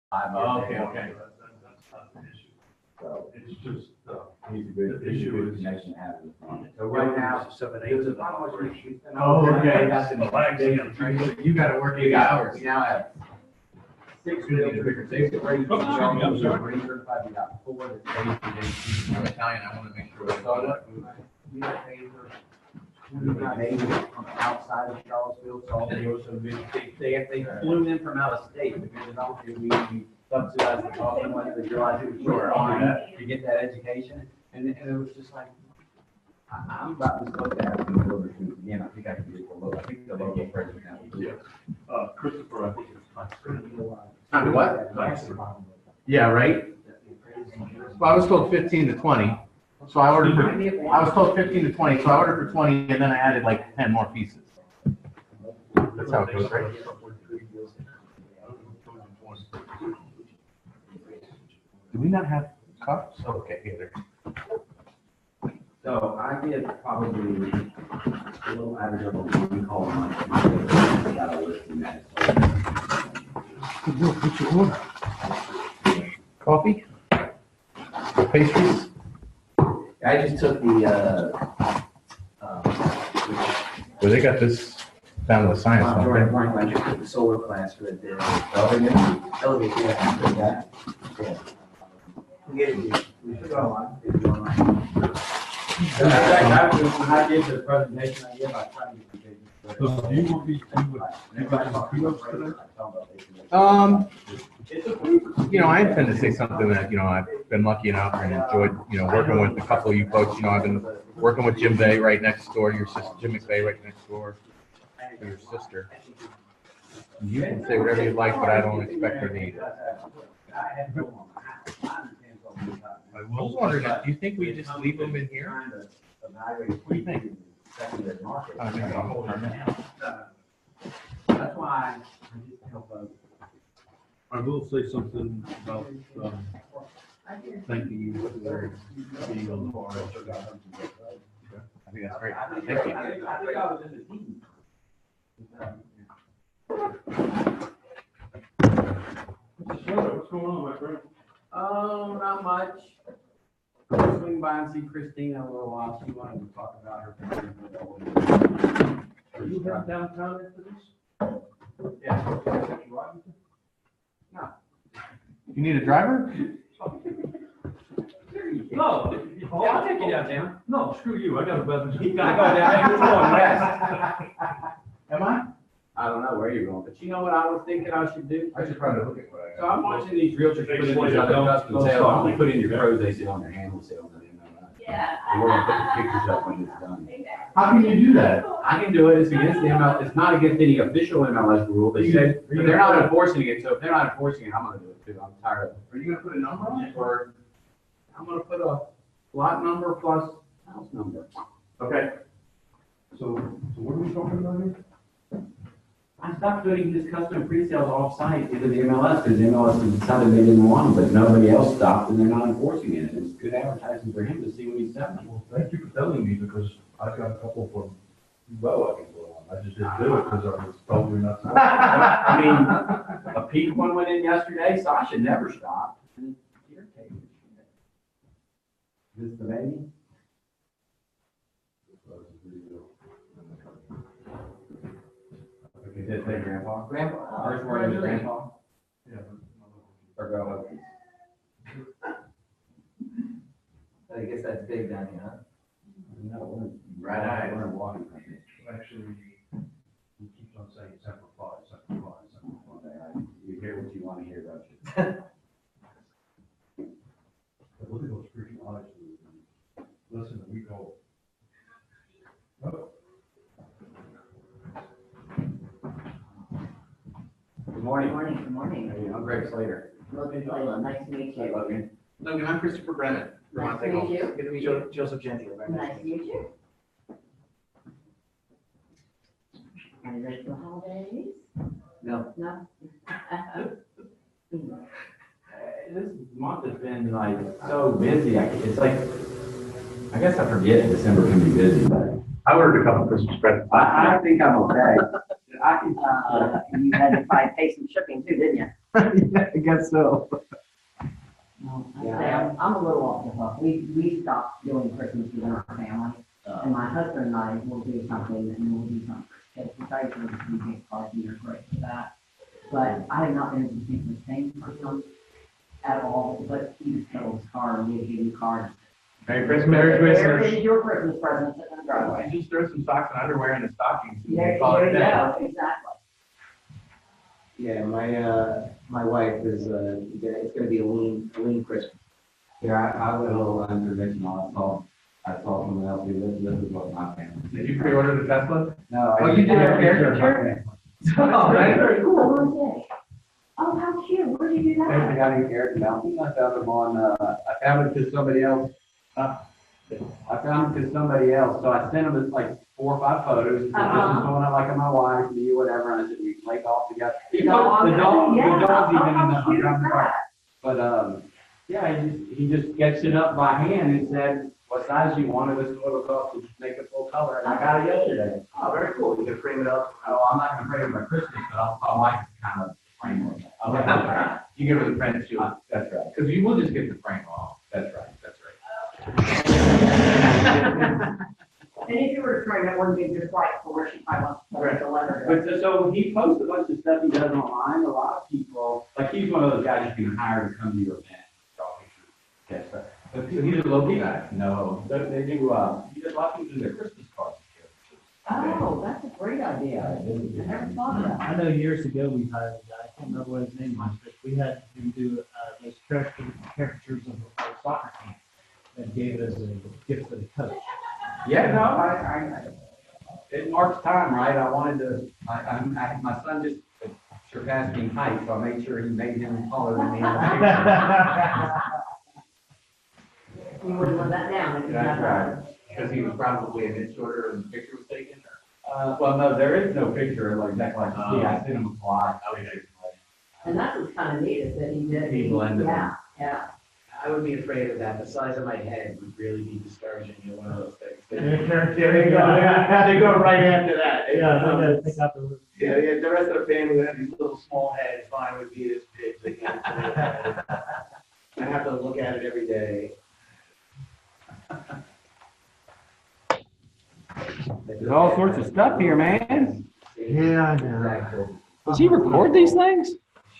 5 Okay, years. okay. That's not an issue. So, It's just, he's a good, The he's a issue good is- connection to have with money. So Right now, seven, there's a problem with you. Oh, okay. That's an Relaxing. You gotta work We 8 got, hours. we now have 6 realtors, 6 green certified, we got 4 that say I'm Italian, I wanna make sure. we have favors. We've got neighbors from outside of Charlottesville, so all the deals have been, they flew in from out of state because it don't, we subsidize the cost of money, they realize it was short on to get that education. And it was just like, I'm about to supposed to have some builders who, again, I think I can get the logo, I think the logo president now. Christopher, I think it's What? Yeah, right? Well, I was told 15 to 20, so I ordered I was told 15 to 20, so I ordered for 20 and then I added like 10 more pieces. That's how it goes, right? Do we not have cups? Oh, okay, here there. So I get probably a little average of a one call a month. I got a list in that. What's your order? Coffee? Pastries? I just took the, Well, they got this down with science, don't Jordan they? Blank, I just took the solar class for the day. Elevate, yeah, I took that. Yeah. We should go online. If you want. When I did the presentation, I give, I try to get the business. So do you want me to, you got some kudos today? You know, I intend to say something that, you know, I've been lucky enough and enjoyed, you know, working with a couple of you folks. You know, I've been working with Jim Bay right next door, your sister, Jim McVeigh right next door, to your sister. You can say whatever you like, but I don't expect or need. I was wondering, do you think we just leave them in here? What do you think? I think I'll hold her now. That's why I just help out. I will say something about, thanking you for being on the board. I think that's great. I Thank you. think I was in the team. What's going on, my friend? Oh, not much. Swing by and see Christina a little while. She wanted to talk about her. Are you heading downtown after this? Yeah. No. You need a driver? No. I'll take you downtown. No, screw you, I got a better. You gotta go down. You're going west. Am I? I don't know where you're going, but you know what I was thinking I should do? I should probably look at what I So I'm watching these realtors put in these other custom sales. I'm gonna put in your pros, they sit on their handle sales. Yeah. And we're gonna put the pictures up when it's done. How can you do that? I can do it, it's against the MLS, it's not against any official MLS rule, they said, but they're not enforcing it, so if they're not enforcing it, I'm gonna do it too, I'm tired of it. Are you gonna put a number on it or? I'm gonna put a lot number plus house number. Okay. So what are we talking about here? I stopped doing this custom pre-sales off-site into the MLS, because the MLS has decided they didn't want them, but nobody else stopped, and they're not enforcing it, and it's good advertising for him to see what he's selling. Well, thank you for telling me, because I've got a couple from, well, I can go on. I just didn't do it because I was told you're not. I mean, a peak one went in yesterday, so I should never stop. And it's irritating. This the baby? Okay, did they grandpa? Grandpa. First word is grandpa? Yeah. Or go Hokies? I guess that's big down here, huh? No, Right eye. we're in walking country. Actually, he keeps on saying simplify, simplify, simplify. You hear what you want to hear, don't you? But look at those freaking eyes. Listen, we go. Oh, Good morning. Good morning. Hey, I'm Greg Slater. Logan Playla, nice to meet you. Logan. Logan, I'm Christopher Brennan. Nice to meet you. Good to meet you, Joseph Gentile. Very Nice to meet you. Are you ready for the holidays? No. No? This month has been like so busy. It's like, I guess I forget December can be busy, but I ordered a couple Christmas presents. I think I'm okay. I can, You had to probably pay some shipping too, didn't you? Yeah, I guess so. No, I say I'm a little off the hook. We stopped doing Christmas within our family. And my husband and I will do something and then we'll do something for kids. Besides, we get cards and they're great for that. But I have not been able to think of the same person at all, but he just told his car and we gave him cards. Merry Christmas. There is your Christmas present sitting in the driveway. Just throw some socks and underwear in the stockings. and There call it a you day. go, exactly. Yeah, my wife is, it's gonna be a lean Christmas. Yeah, I went a little unconventional. I saw someone else do this is what my family. Did you pre-order the Tesla? No. Oh, you did a caricature? Oh, that's very cool. Oh, oh, how cute. Where did you do There's a that? guy named Eric Mountain. I found him on, I found it because somebody else. I found it because somebody else. So I sent him like 4 or 5 photos. This is going out like my wife, me, whatever. And I said, we can lay golf together. He put the dog even in the underground car. But, yeah, he just sketched it up by hand and said, what size you wanted, this is what it'll cost to make it full color. And I got it yesterday. Oh, very cool. You can frame it up. Oh, I'm not gonna frame it by Christmas, but I'll like kind of frame it. Okay. You give her the print too. That's right. Because you will just get the frame off. That's right, that's right. And if you were to frame it, wouldn't be just right for where she probably wants to put the letter. But so he posts a bunch of stuff he does online. A lot of people, like he's one of those guys you can hire to come to your event, draw pictures, that stuff. But So he's a local guy. No, they do, he does a lot of people do their Christmas cards. Oh, that's a great idea. I never thought of that. I know years ago we hired a guy, I can't remember what his name was, but we had him do those caricatures of our soccer team and gave it as a gift for the coach. Yeah, no, I it marks time, right? I wanted to, my son just surpassed me in height, so I made sure he made him taller than me. in the picture. You wouldn't let that down if you That's had right. that. Because he was probably an inch shorter and the picture was taken. Well, no, there is no picture like exactly like you see. I sent him a fly. And that's what's kind of neat is that he did. He blended them. Yeah, yeah. I would be afraid of that. The size of my head would really be discouraging. You're one of those things. There you go. They go right after that. Yeah, they gotta pick out the. Yeah, the rest of the family would have these little small heads. Mine would be this big. I have to look at it every day. There's all sorts of stuff here, man. Yeah, I know. Does he record these things?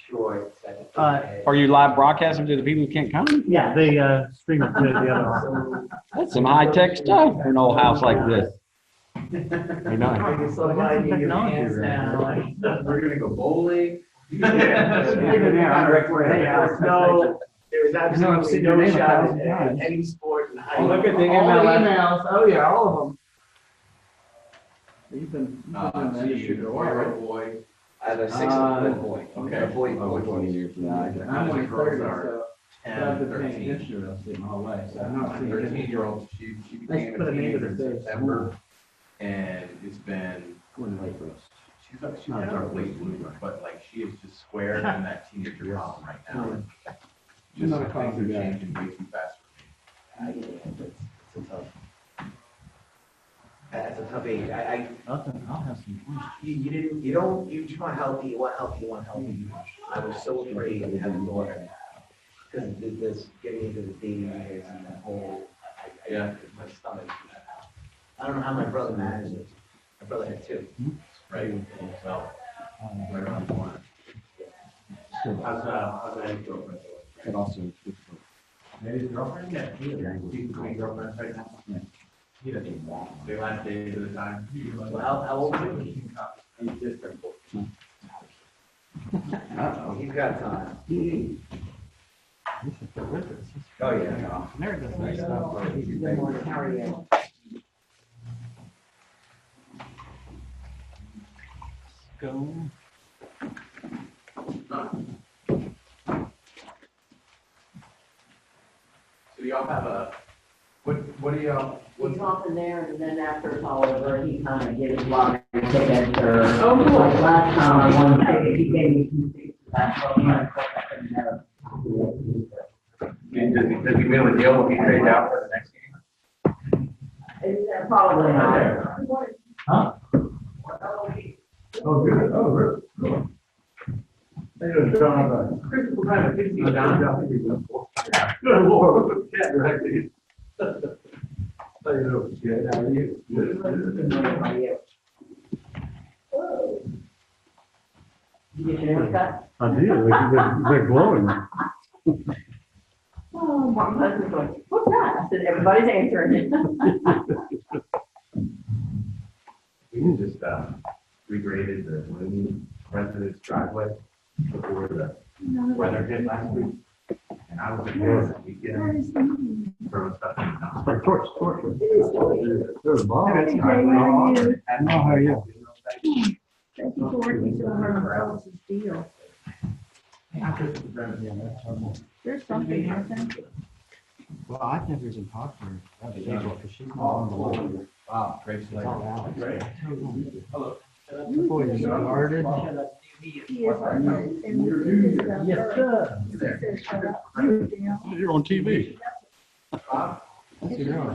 Short. Are you live broadcasting to the people who can't come? Yeah, they stream it to the other. That's some high-tech stuff for an old house like this. Very nice. I can still buy me your pants now. We're gonna go bowling. No, there was absolutely no shot at any sport in high school. Look at the All MLS. emails. Oh, yeah, all of them. See you, the white boy. I have a 6-foot boy. Okay. A boy. I'm only 30, so. I've been paying 13. attention to this my whole life, so I'm not seeing. 13-year-old, she became put a a name to teenager in the face. September. And it's been, she's not a dark late bloomer, but like she is just square in that teenager problem right now. Just some things are changing way too fast for me. I get it. It's a tough. That's a tough age. I'll have some fun. You just want healthy, you want healthy. I was so afraid to have a daughter. Because this, getting into the dating years and that whole, Yeah. my stomach. I don't know how my brother managed it. My brother had 2. Right? So, right around the corner. How's that girlfriend? And also, Maybe his girlfriend? Yeah, he is. He's between girlfriends right now. He doesn't want. They last days of the time. Well, how old is he? He's just turned 14. He's got time. Oh, yeah. Mary does Nice stuff. Good morning, how are you? Go. So do y'all have a, what do y'all, He's off in there, and then after it's all over, he kind of gives lottery tickets or, like last time I won a ticket, he gave me some tickets to that, so I'm gonna put that in there. does he win a deal if he trades out for the next game? Probably not. Huh? Oh, good. Oh, good. They just don't have a What kind of pixie, John? Good Lord, cat directing. How you doing? Good, how are you? You get your haircut? I did, they're glowing. Oh, my husband's going, what's that? I said, everybody's answering it. We just, regraded the Looney residence driveway before the weather hit last week. And I was in there that weekend, throwing stuff in the house. Like torch. There's Bob. That's driveway. How are you? Thank you for working so hard for Alice's deal. There's something, I think. Well, I think there's a talk to her. That'd be April, because she's not on the line. Wow, Grace It's all Alex. Hello. Boy, you started. He is, and this is the Yes, first. sir. He says, shut up, everything else. You're on TV. That's your girl.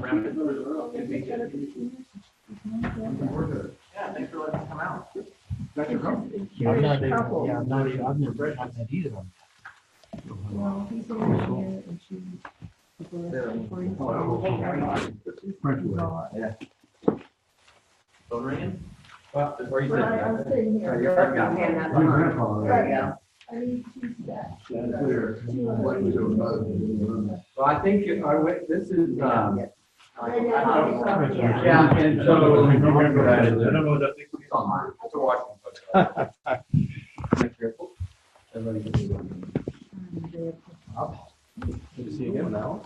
Yeah, thanks for letting us come out. That's your girl. I've not even, yeah, I've never had that either. Well, he's in here and she's. Phone ringing? Well, before you Right, said I'm that. sitting Your here. husband hand that Your on. grandfather. There you go. I need two stacks. Well, I think, this is, Yeah. yeah, and so. I don't know what that thing It's online. It's a Washington. Good to see you again now.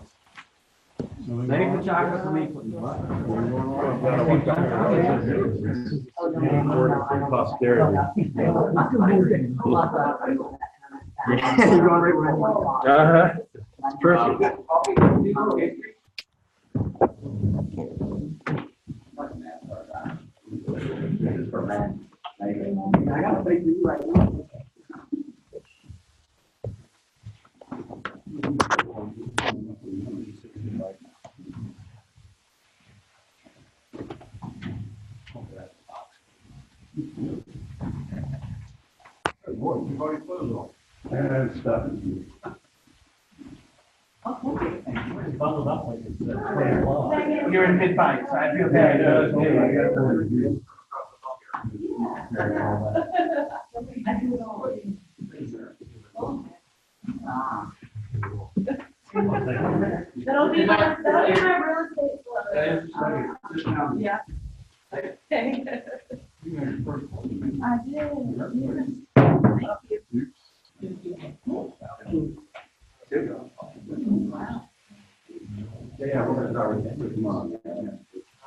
Maybe the chocolate for me, please. Posterity. You're going right where I want. Perfect. I got a place for you right now. Boy, you've already closed on. And stuff. Bundled up like it's 12 o'clock. You're in mid bites, I feel Yeah, bad. That'll be my real estate. Yeah. I did, Yeah, we're gonna start with tomorrow.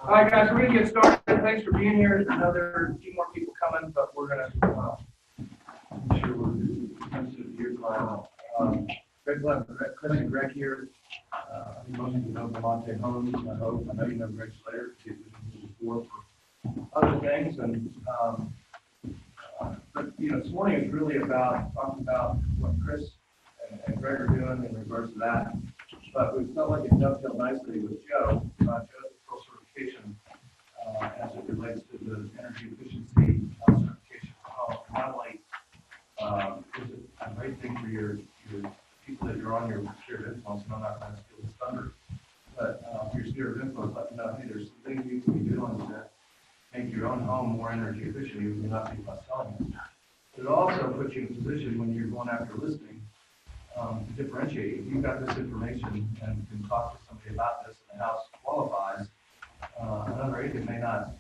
All right, guys, we're gonna get started. Thanks for being here. I know there are a few more people coming, but we're gonna, I'm sure we'll do most of the year trial. Chris and Greg here. I think most of you know Belmonte Homes, I hope. I know you know Greg Slater, he's been before for other things, and, but, you know, this morning is really about talking about what Chris and Greg are doing in regards to that. But we felt like it dovetailed nicely with Joe, Joe's pro certification, as it relates to the energy efficiency certification for home. Not only, is it a great thing for your people that you're on your sphere of influence, and I'm not trying to steal the thunder, but, for your sphere of influence, let them know, hey, there's some things you can be doing to make your own home more energy efficient, even not people selling it. But it also puts you in a position when you're going after listing, to differentiate. If you've got this information and can talk to somebody about this and the house qualifies, another agent may not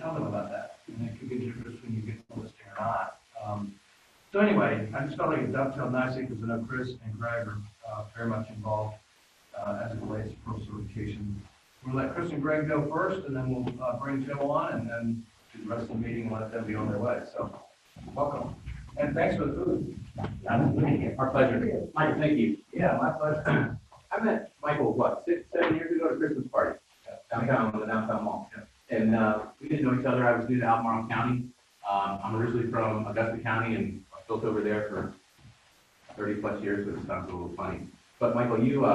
tell them about that. And it could be a difference when you get the listing or not. So anyway, I just felt like it dovetailed nicely because I know Chris and Greg are very much involved as it relates to pro certification. We'll let Chris and Greg go first, and then we'll bring Joe on, and then do the rest of the meeting and let them be on their way. So, welcome. And thanks for the food. Our pleasure. Michael, thank you. Yeah, my pleasure. I met Michael, what, 6-7 years ago at a Christmas party downtown, in the downtown mall. And we didn't know each other. I was new to Albemarle County. I'm originally from Augusta County, and I built over there for 30 plus years, which sounds a little funny. But Michael, you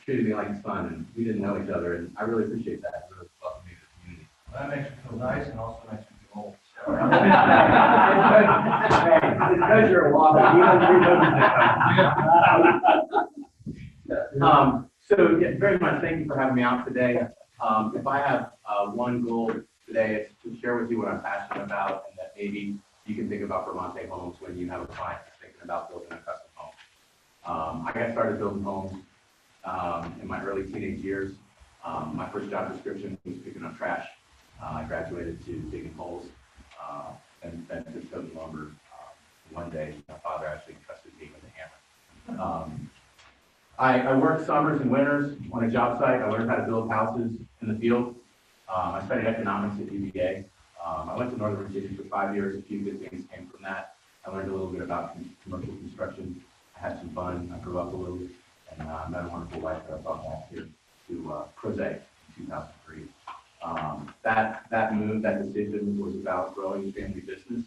treated me like a son, and we didn't know each other, and I really appreciate that. It really welcomed me to the community. That makes me feel nice and also makes me feel old. because you're a walker, you don't so yeah, very much thank you for having me out today. If I have one goal today, it's to share with you what I'm passionate about, and that maybe you can think about Vermonte Homes when you have a client that's thinking about building a custom home. I got started building homes in my early teenage years. My first job description was picking up trash. I graduated to digging holes and then to building lumber. One day, my father actually trusted me with a hammer. I worked summers and winters on a job site. I learned how to build houses in the field. I studied economics at UVA. I went to Northern Virginia for 5 years. A few good things came from that. I learned a little bit about commercial construction. I had some fun. I grew up a little, and I met a wonderful wife that I brought back here to Crozet in 2003. That move, that decision was about growing family business.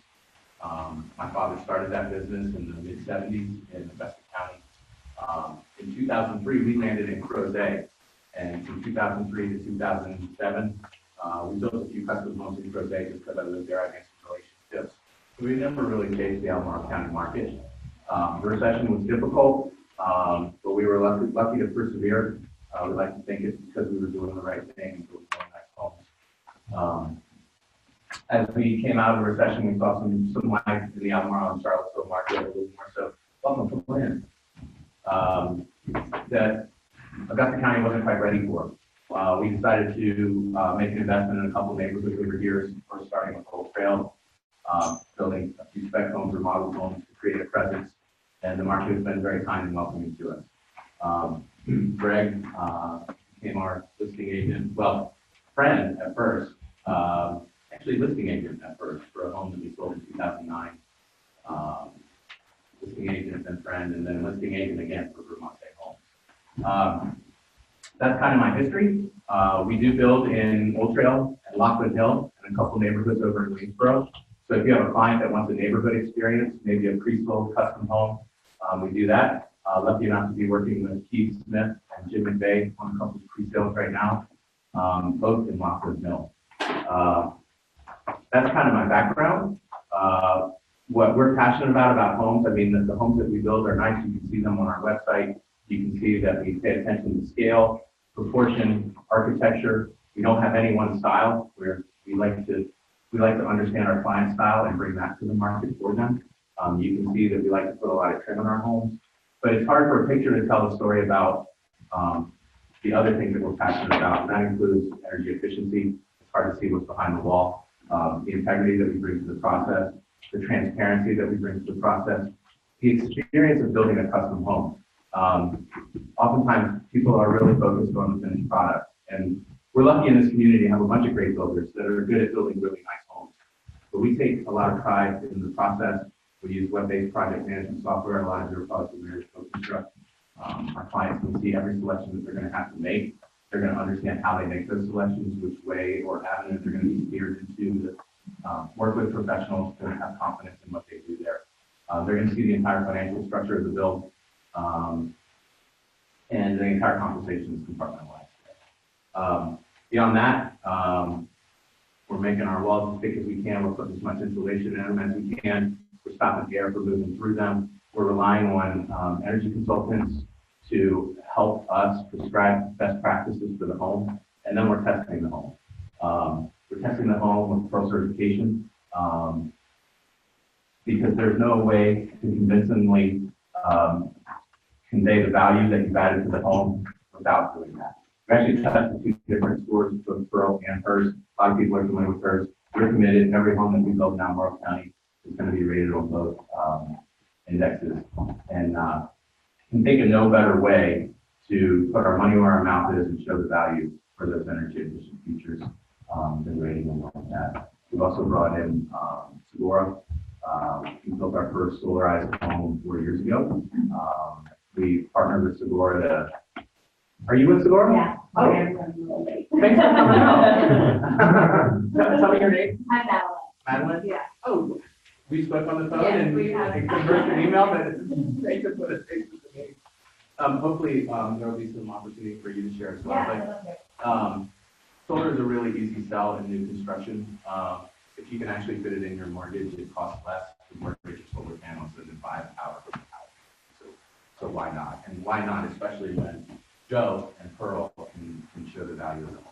My father started that business in the mid-70s in Augusta County. In 2003, we landed in Crozet, and from 2003 to 2007, we built a few custom homes in Crozet just because I lived there. I made some relationships. So we never really chased the Albemarle County market. The recession was difficult, but we were lucky to persevere. We like to think it's because we were doing the right thing and building really nice homes. As we came out of the recession, we saw some life in the Albemarle and Charlottesville market, a little more so. Welcome to Lynn. That Augusta County wasn't quite ready for. We decided to make an investment in a couple of neighborhoods over here, first starting with Old Trail, building a few spec homes or model homes to create a presence, and the market has been very kind and welcoming to us. Greg became our listing agent, well, friend at first, actually listing agent at first for a home that we sold in 2009. Listing agent and friend, and then listing agent again for Vermonte Homes. That's kind of my history. We do build in Old Trail and Lockwood Hill and a couple neighborhoods over in Greensboro. So if you have a client that wants a neighborhood experience, maybe a pre-sold custom home, we do that. Lucky enough to be working with Keith Smith and Jim McVeigh on a couple of pre-sales right now, both in Lockwood Hill. That's kind of my background. What we're passionate about homes, I mean, the homes that we build are nice. You can see them on our website. You can see that we pay attention to scale, proportion, architecture. We don't have any one style. We like to understand our client style and bring that to the market for them. You can see that we like to put a lot of trim in our homes, but it's hard for a picture to tell a story about the other things that we're passionate about. And that includes energy efficiency. It's hard to see what's behind the wall. The integrity that we bring to the process, the transparency that we bring to the process, the experience of building a custom home. Oftentimes people are really focused on the finished product, and we're lucky in this community to have a bunch of great builders that are good at building really nice homes. But we take a lot of pride in the process. We use web-based project management software. A lot of your products are very co-construct. Our clients can see every selection that they're going to have to make. They're going to understand how they make those selections, which way or avenue they're going to be steered into. Work with professionals to have confidence in what they do there. They're going to see the entire financial structure of the build, and the entire compensation is compartmentalized. Beyond that, we're making our walls as thick as we can. We're putting as much insulation in them as we can. We're stopping the air from moving through them. We're relying on energy consultants to help us prescribe best practices for the home, and then we're testing the home. We're testing the home with pro certification because there's no way to convincingly convey the value that you've added to the home without doing that. We actually tested 2 different scores, both Pearl and HERS. A lot of people are familiar with HERS. We're committed. Every home that we build in Albemarle County is going to be rated on both indexes. And can think of no better way to put our money where our mouth is and show the value for those energy efficient features than rating them like that. We've also brought in Segura. We built our first solarized home 4 years ago. We partnered with Segura to. Are you with Segura? Yeah. Oh. Thanks for coming out. Tell me your name. I'm Madeline. Madeline? Yeah. Oh, we spoke on the phone Yes, and we have. conversed an email, but thanks for putting a face with the name. Hopefully, there will be some opportunity for you to share as well. Yeah. But, solar is a really easy sell in new construction. if you can actually fit it in your mortgage, it costs less to mortgage a solar panel than to buy the power from the house. So why not? And why not, especially when Joe and Pearl can show the value of the home.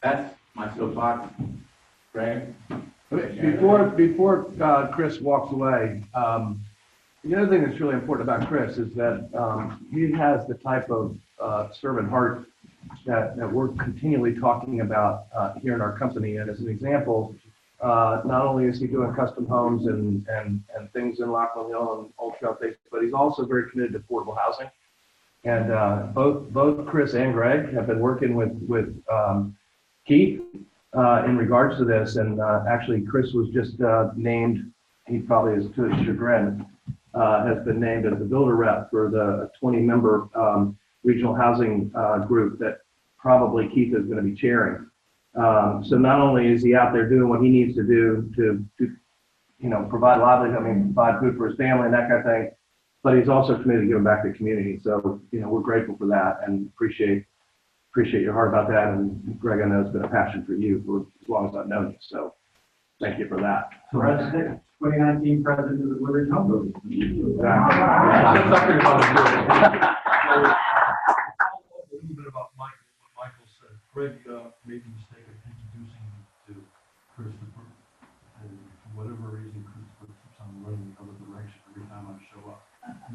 That's my soapbox. Greg? Before Chris walks away, the other thing that's really important about Chris is that he has the type of servant heart that we're continually talking about here in our company. And as an example, not only is he doing custom homes and things in Lockville Hill and Old Trail Place, but he's also very committed to affordable housing. And both Chris and Greg have been working with Keith in regards to this. And actually, Chris was just named, he probably is to his chagrin, has been named as the builder rep for the 20-member regional housing group that probably Keith is going to be chairing. So not only is he out there doing what he needs to do to provide livelihood, provide food for his family and that kind of thing, but he's also committed to giving back to the community. So, we're grateful for that and appreciate your heart about that. And Greg, I know it's been a passion for you for as long as I've known you. So thank you for that. President, 2019 President of the Woodridge Home Builders. A little bit about what Michael said. Greg made the mistake of introducing me to Christopher, and for whatever reason, Christopher keeps on running the other direction every time I show up.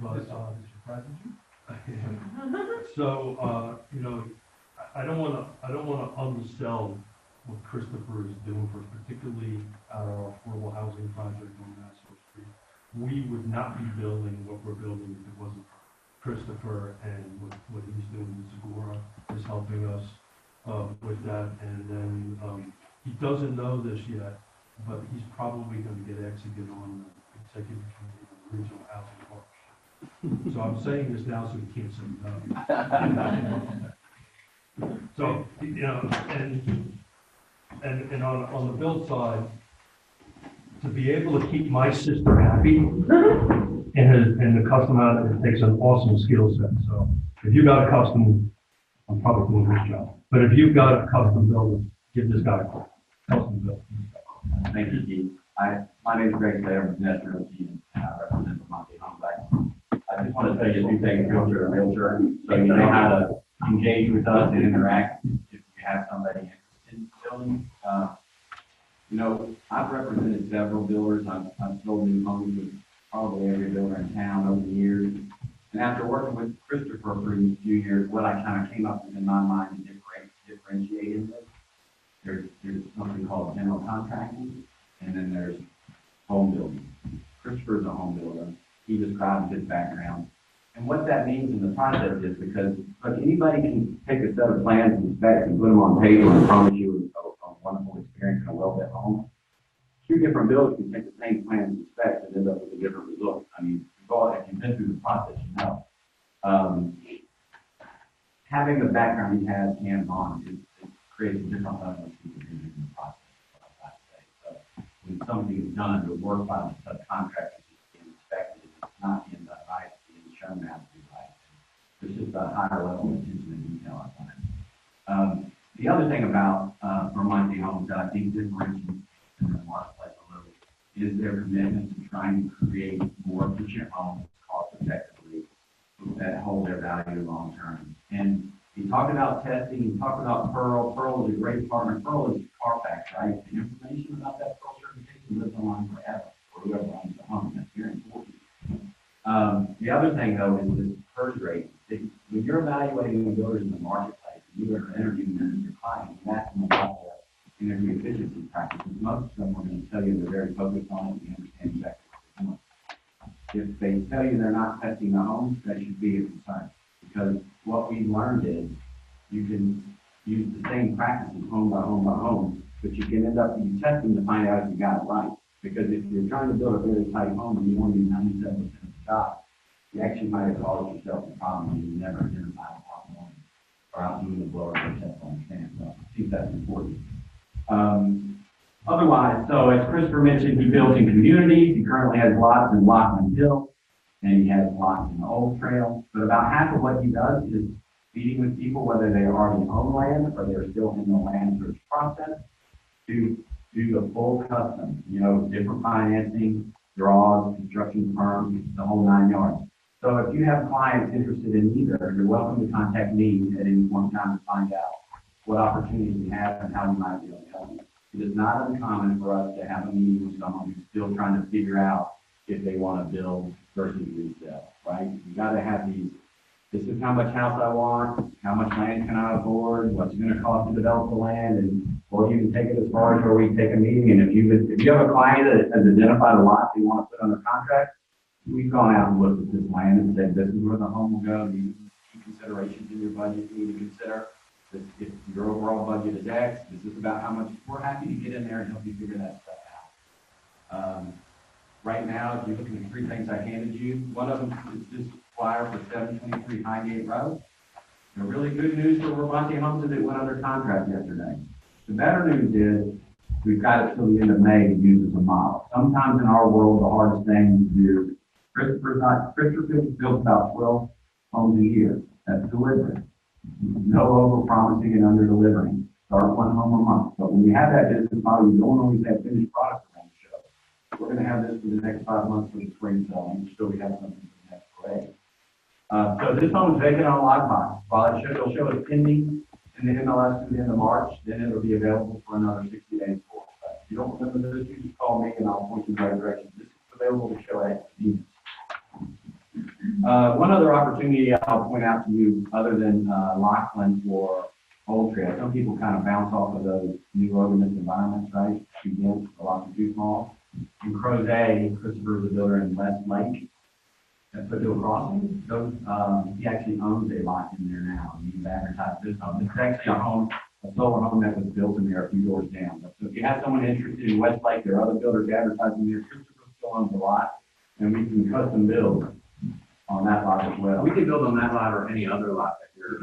But so I don't want to undersell what Christopher is doing for us, particularly at our affordable housing project on Nassau Street. We would not be building what we're building if it wasn't for Christopher, and what he's doing with Zagora is helping us with that. And then he doesn't know this yet, but he's probably going to get executed on the executive committee of the regional housing partnership. So I'm saying this now so he can't say no. So, and on the build side, to be able to keep my sister happy in the custom house, it takes an awesome skill set. So if you got a custom, I'm probably doing this job. But if you've got a custom builder, give this guy a call. Custom build. Thank you, Keith. My name is Greg Taylor from Net Realty, and I represent the Monty Home. I just want to tell you two things, realtor and realtor, so you know how to engage with us and interact if you have somebody interested in building. I've represented several builders. I've sold new homes with probably every builder in town over the years. And after working with Christopher for a few years, what I kind of came up with in my mind to differentiate in this, there's something called general contracting, and then there's home building. Christopher's a home builder. He describes his background. And what that means in the process is because, look, anybody can take a set of plans and specs and put them on paper and promise you a wonderful experience in a well-built home. Two different builders can take the same plans and specs and end up with a different result. If you've been through the process, having the background he has hands-on, it creates a different level of supervision in the process. So when something is done, the work by the subcontractor is being inspected, it's not being done right, it's being shown how to do right. There's just a higher level of attention to detail, I find. The other thing about Vermonte Homes that I think differentiates in the marketplace a little is their commitment to trying to create more efficient homes cost effectively that hold their value long term. And he talked about testing, he talked about Pearl. Pearl is a great partner. Pearl is Carfax, right? The information about that Pearl certification lives online forever for whoever owns the home. That's very important. The other thing, though, is this purge rate. When you're evaluating the builders in the marketplace, you are interviewing them as your client, and that's about the energy efficiency practices. Most of them are going to tell you they're very focused on it and understand exactly what they're doing. If they tell you they're not testing the homes, that should be a concern. Because what we've learned is you can use the same practices home by home by home, but you can end up testing to find out if you got it right. Because if you're trying to build a very tight home and you want to do 97% of the job, you actually might have caused yourself a problem and you never identified the problem or out doing the blower or test on the stand. So I think that's important. Otherwise, so as Christopher mentioned, he builds in communities. He currently has lots in Lockman Hill, and he has lots in the Old Trail. But about half of what he does is meeting with people, whether they already own land or they're still in the land search process, to do the full custom, different financing, draws, construction firms, the whole 9 yards. So if you have clients interested in either, you're welcome to contact me at any one time to find out what opportunities we have and how we might be able to help you. It is not uncommon for us to have a meeting with someone who's still trying to figure out if they want to build versus resell, right? You got to have these, this is how much house I want, how much land can I afford, what's it going to cost to develop the land, and or you can take it as far as where we take a meeting. And if you have a client that has identified a lot they want to put under contract, we've gone out and looked at this land and said, this is where the home will go. These key considerations in your budget you need to consider. If your overall budget is X, this is about how much. We're happy to get in there and help you figure that stuff out. Right now, if you look at the 3 things I handed you, one of them is this flyer for 723 Highgate Road. The really good news for Realty Homes is it went under contract yesterday. The better news is we've got it till the end of May to use as a model. Sometimes in our world, the hardest thing to do, Christopher builds about 12 homes a year. That's delivery. No over-promising and under-delivering. Start 1 home a month. But when you have that business model, you don't always have finished products around the show. We're going to have this for the next 5 months for the spring selling, so we have something for the next parade. So this home is vacant on lockbox. While it'll show us pending in the MLS to the end of March, then it'll be available for another 60 days for us. If you don't remember this, you just call me and I'll point you in the right direction. This is available to show at convenience. One other opportunity I'll point out to you, other than Lockland or Old Trail, some people kind of bounce off of those new urban environments, right? Too dense, a lot too small. In Crozet, Christopher is a builder in West Lake. At Foothill Crossing, he actually owns a lot in there now. He's advertised this home. This is actually a solar home that was built in there a few doors down. So if you have someone interested in West Lake, there are other builders advertising there. Christopher still owns a lot, and we can custom build on that lot as well. We can build on that lot or any other lot that your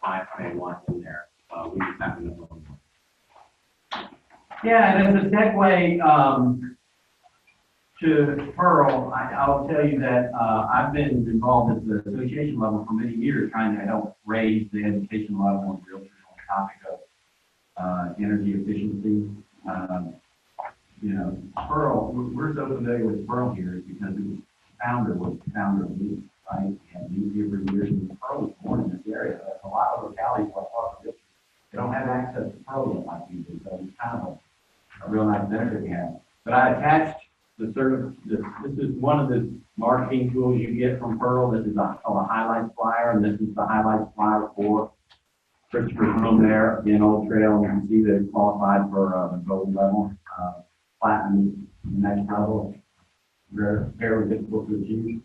client may want in there. We just happen to own one. Yeah, and as a segue to Pearl, I'll tell you that I've been involved at the association level for many years trying to help raise the education level of realtors on the topic of energy efficiency. Pearl, we're so familiar with Pearl here because it was the founder of Leap, right? And Leap here for years, and Pearl was born in this area. There's a lot of localities like Park, they don't have access to Pearl yet like we do, so it's kind of a real nice benefit we have. But I attached this is one of the marketing tools you get from Pearl. This is called a highlights flyer, and this is the highlights flyer for Christopher's home there in Old Trail. And you can see that it's qualified for the gold level, platinum next level. Very difficult to achieve.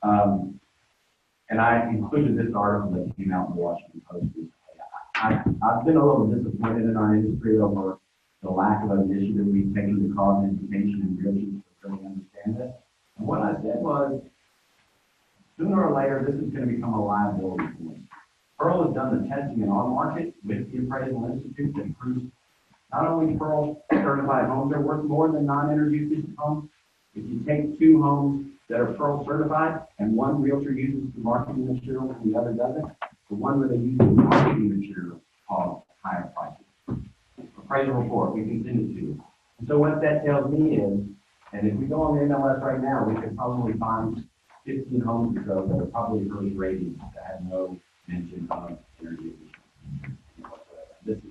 And I included this article that came out in the Washington Post recently. I've been a little disappointed in our industry over the lack of an initiative we've taken to cause education and realtors to really understand this. And what I said was, sooner or later, this is going to become a liability for us. Pearl has done the testing in our market with the Appraisal Institute that proves not only Pearl certified homes are worth more than non-energy efficient homes. If you take 2 homes that are Pearl certified and one realtor uses the marketing material and the other doesn't, the one where they use the marketing material calls higher prices. Appraisal report, we can send it to you. And so what that tells me is, and if we go on the MLS right now, we could probably find 15 homes or so that are probably early ratings that have no mention of energy efficiency whatsoever.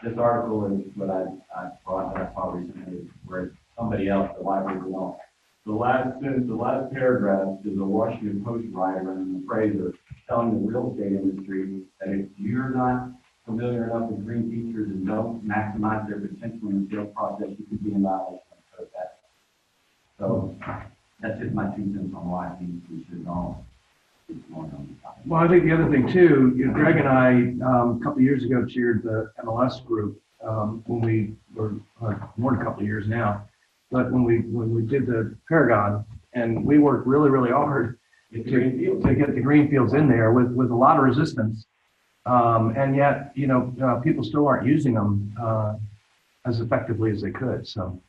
This article is what I brought that I saw recently, where somebody else, the library belongs. The last sentence, the last paragraph is a Washington Post writer and an appraiser telling the real estate industry that if you're not familiar enough with green features and don't maximize their potential in the sales process, you could be in violation of code ethics. So that's just my 2 cents on why I think we should all. Well, I think the other thing too, Greg and I, a couple of years ago, chaired the MLS group when we were more than a couple of years now. But when we did the Paragon, and we worked really, really hard to get the green fields in there with a lot of resistance. And yet, people still aren't using them as effectively as they could. So,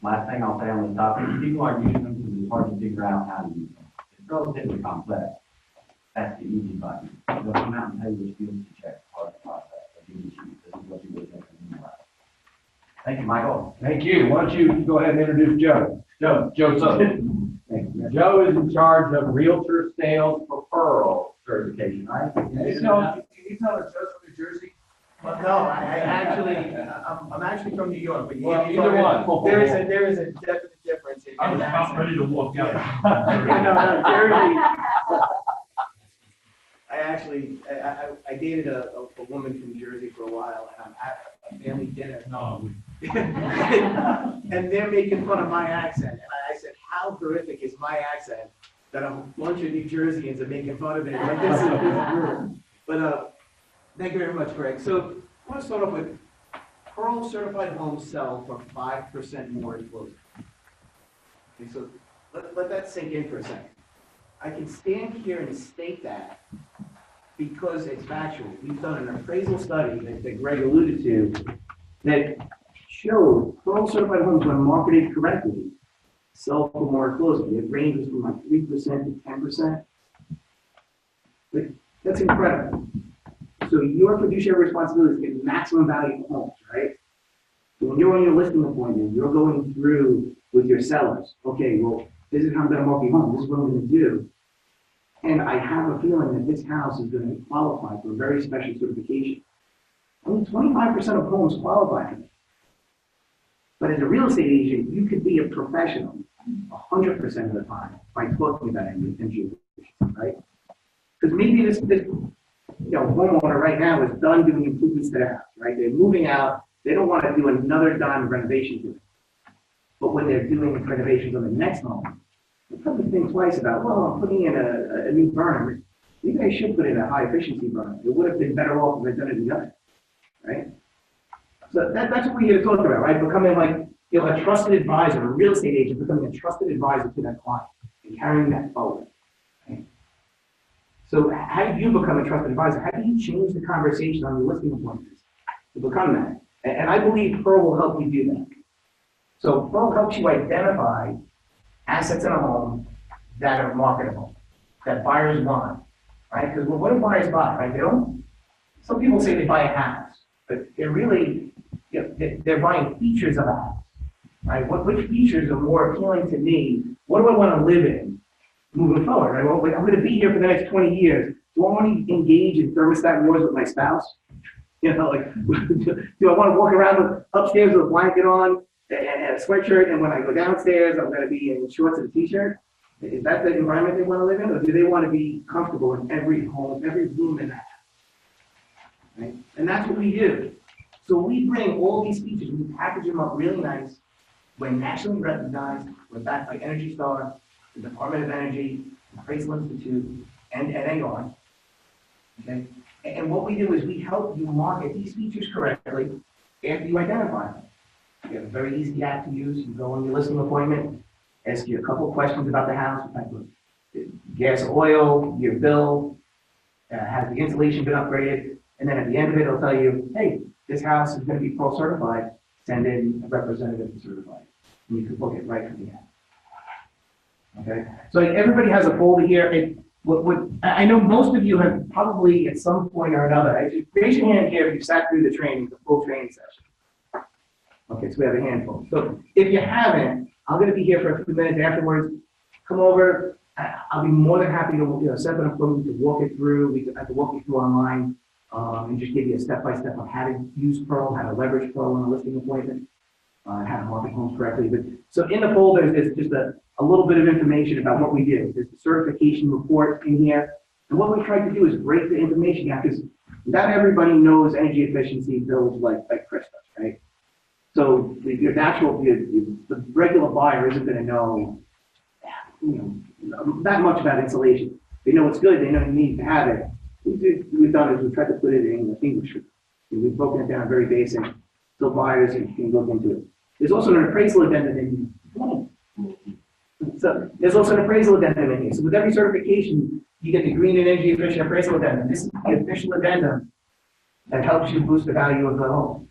last thing I'll say on the topic, people aren't using them because it's hard to figure out how to use them. It's relatively complex. That's the easy button. They'll come out and tell you which fields to check. Part of the process. This is what you would have to memorize. Thank you, Michael. Thank you. Why don't you go ahead and introduce Joe? Joe Sutton. Joe is in charge of Realtor Sales Referral Certification, right? Can you tell us Joe's from New Jersey? Well, no, I actually, I'm actually from New York, but Well, either one. there is a definite difference in accent. to walk Yeah, no, Jersey. I actually, I dated a woman from Jersey for a while, and I'm at a family dinner. No. And they're making fun of my accent, and I said, how horrific is my accent that a bunch of New Jerseyans are making fun of it? Like, this is brutal. But, thank you very much, Greg. So, I want to start off with, Pearl certified homes sell for 5% more in closing. Okay, so let that sink in for a second. I can stand here and state that because it's factual. We've done an appraisal study that Greg alluded to that showed Pearl certified homes, when marketed correctly, sell for more closing. It ranges from like 3% to 10%. Like, that's incredible. So your fiduciary responsibility is to get maximum value for homes, right? So when you're on your listing appointment, you're going through with your sellers. Okay, well, this is how I'm going to market home. This is what I'm going to do. And I have a feeling that this house is going to qualify for a very special certification. Only 25% of homes qualify for it. But as a real estate agent, you could be a professional 100% of the time by talking about energy, right? Because maybe this homeowner right now is done doing improvements to their house, right? They're moving out. They don't want to do another dime of renovation to it. But when they're doing renovations on the next home, they probably think twice about, well, I'm putting in a new burner. Maybe I should put in a high efficiency burner. It would have been better off if I'd done it in the other, right? So that's what we're here to talk about, right? Becoming like, a trusted advisor, a real estate agent, becoming a trusted advisor to that client and carrying that forward. Right? So how do you become a trusted advisor? How do you change the conversation on your listing appointments to become that? And I believe Pearl will help you do that. So Pearl helps you identify assets in a home that are marketable, that buyers want, right? Because what do buyers buy, right? They don't, some people say they buy a house, but they're really, they're buying features of a house, right? Which features are more appealing to me? What do I want to live in moving forward, right? Well, I'm going to be here for the next 20 years. Do I want to engage in thermostat wars with my spouse? Do I want to walk around upstairs with a blanket on and a sweatshirt, and when I go downstairs, I'm going to be in shorts and a t-shirt? Is that the environment they want to live in, or do they want to be comfortable in every home, every room in that house? Right? And that's what we do. So we bring all these features, we package them up really nice. We're nationally recognized. We're backed by Energy Star, the Department of Energy, the Appraisal Institute, and AR. Okay? And what we do is we help you market these features correctly after you identify them. We have a very easy app to use. You go on your listing appointment, ask you a couple questions about the house, like gas or oil, your bill, has the insulation been upgraded, and then at the end of it, it'll tell you, hey, this house is going to be Pearl certified. Send in a representative to certify it. And you can book it right from the app. Okay? So everybody has a folder here. I know most of you have probably at some point or another, raise your hand here if you sat through the training, the full training session. Okay, so we have a handful. So if you haven't, I'm going to be here for a few minutes afterwards. Come over. I'll be more than happy to set up an appointment to walk it through. I can walk you through online and just give you a step-by-step on how to use Pearl, how to leverage Pearl on a listing appointment, how to market homes correctly. But so in the folder, there's just a little bit of information about what we do. There's the certification report in here. And what we try to do is break the information down, because not everybody knows energy efficiency bills like Chris does, right? So your the regular buyer isn't going to know, that much about insulation. They know it's good. They know you need to have it. What we've done is we've tried to put it in English. We've broken it down very basic, so buyers can look into it. There's also an appraisal addendum in here. So there's also an appraisal addendum in here. So with every certification, you get the green and energy efficient appraisal addendum. This is the official addendum that helps you boost the value of the home.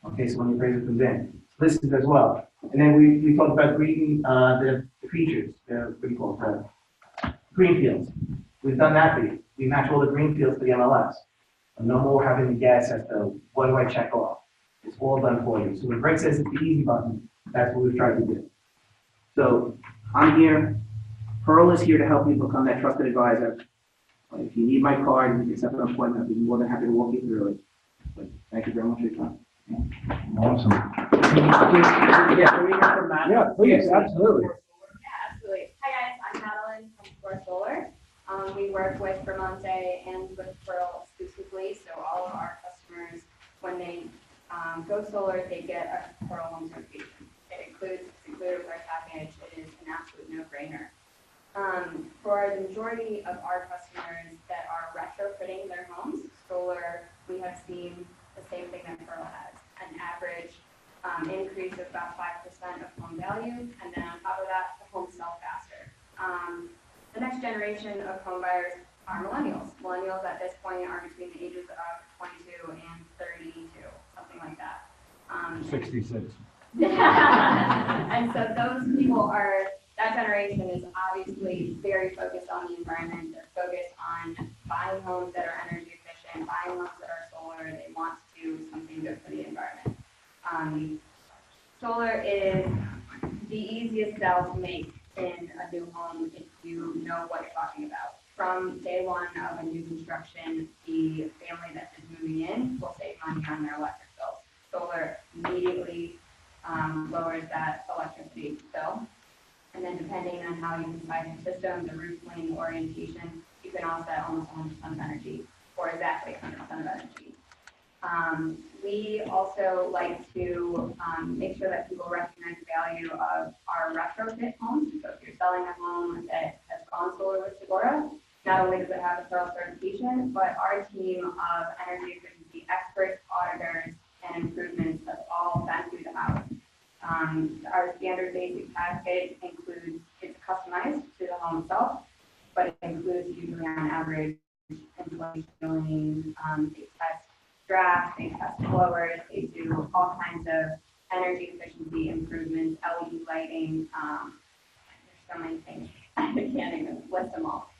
Okay, so when the appraisal comes in, it's listed as well. And then we talked about green, the features, what do you call it, green fields. We've done that for you. We match all the green fields to the MLS. And no more having to guess as to what do I check off. It's all done for you. So when Greg says it's the easy button, that's what we've tried to do. So I'm here. Pearl is here to help you become that trusted advisor. If you need my card, you can set an appointment. I'd be more than happy to walk you through it. But thank you very much for your time. Awesome. Yeah, can we hear from Matt? Yeah, please, absolutely. Yeah, absolutely. Hi guys, I'm Madeline from Core Solar. We work with Vermonte and with Pearl exclusively, so all of our customers, when they go solar, they get a Pearl home certification. It's included with our package. It is an absolute no-brainer. For the majority of our customers that are retrofitting their homes, solar, we have seen the same thing that Pearl has, an average increase of about 5% of home value, and then on top of that, the homes sell faster. The next generation of home buyers are millennials. Millennials at this point are between the ages of 22 and 32, something like that. 66. And so those people are, that generation is obviously very focused on the environment. They're focused on buying homes that are energy efficient, buying homes that are solar. They want to do something good for the environment. Solar is the easiest sell to make in a new home if you know what you're talking about. From day one of a new construction, the family that is moving in will save money on their electric bill. Solar immediately lowers that electricity bill. And then depending on how you decide your system, the roof plane orientation, you can offset almost 100% of energy, or exactly 100% of energy. We also like to make sure that people recognize the value of our retrofit homes. So if you're selling a home that has gone solar with Segura, not only does it have a Pearl certification, but our team of energy efficiency experts, auditors, and improvements have all been through the house. Our standard basic package includes, it's customized to the home itself, but it includes usually on average insulation, they test drafts, they test blowers, they do all kinds of energy efficiency improvements, LED lighting, there's so many things, I can't even list them all.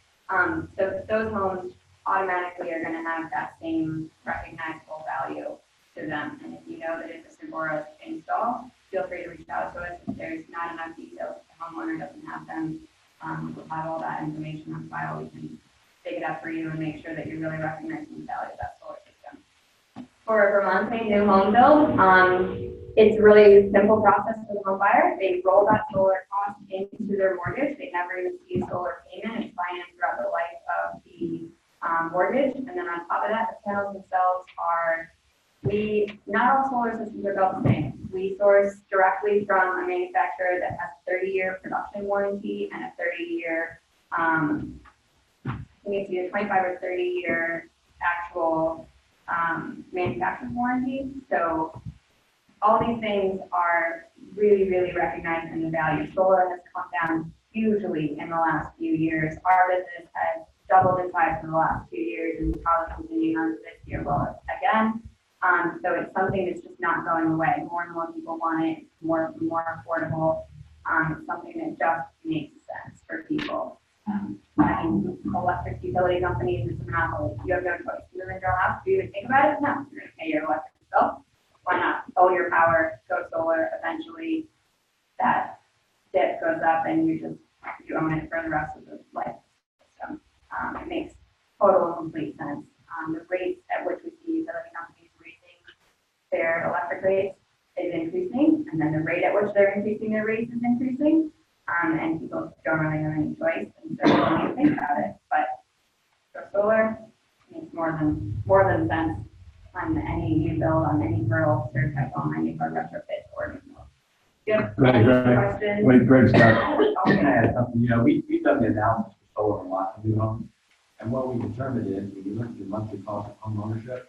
So those homes automatically are gonna have that same recognizable value to them. And if you know that it's a Segura install, feel free to reach out to us. If there's not enough details, if the homeowner doesn't have them, we'll have all that information on file. We can dig it up for you and make sure that you're really recognizing the value of that solar system. For a Vermonte new home build, it's a really simple process for the home buyer. They roll that solar cost into their mortgage. They never even see a solar payment. It's financed throughout the life of the mortgage. And then on top of that, the panels themselves are, not all solar systems are built the same. We source directly from a manufacturer that has a 30-year production warranty and a 30-year, I think it's either 25 or 30-year actual manufacturer's warranty. So all these things are really, really recognized in the value. Solar has come down hugely in the last few years. Our business has doubled in size in the last 2 years and probably continuing on this year well again. So it's something that's just not going away. More and more people want it. It's more affordable. It's something that just makes sense for people. I mean, electric utility companies, it's a monopoly. You have no choice. You live in your house. Do you even think about it? No. You're going to pay your electric bill. Why not? Own your power, go solar. Eventually, that debt goes up, and you own it for the rest of the life system. It makes total and complete sense. The rates at which we see utility companies raising their electric rates is increasing, and then the rate at which they're increasing their rates is increasing, and people don't really have any choice, and so they don't even think about it. But for solar, makes more than sense on any new build, on any rural certified home, any of our retrofits or new builds. Do you have any questions? Wait, Greg's got. I was going to add something. You know, we've done the analysis for solar on lots of new homes, and what we determined is when you look at the monthly cost of home ownership,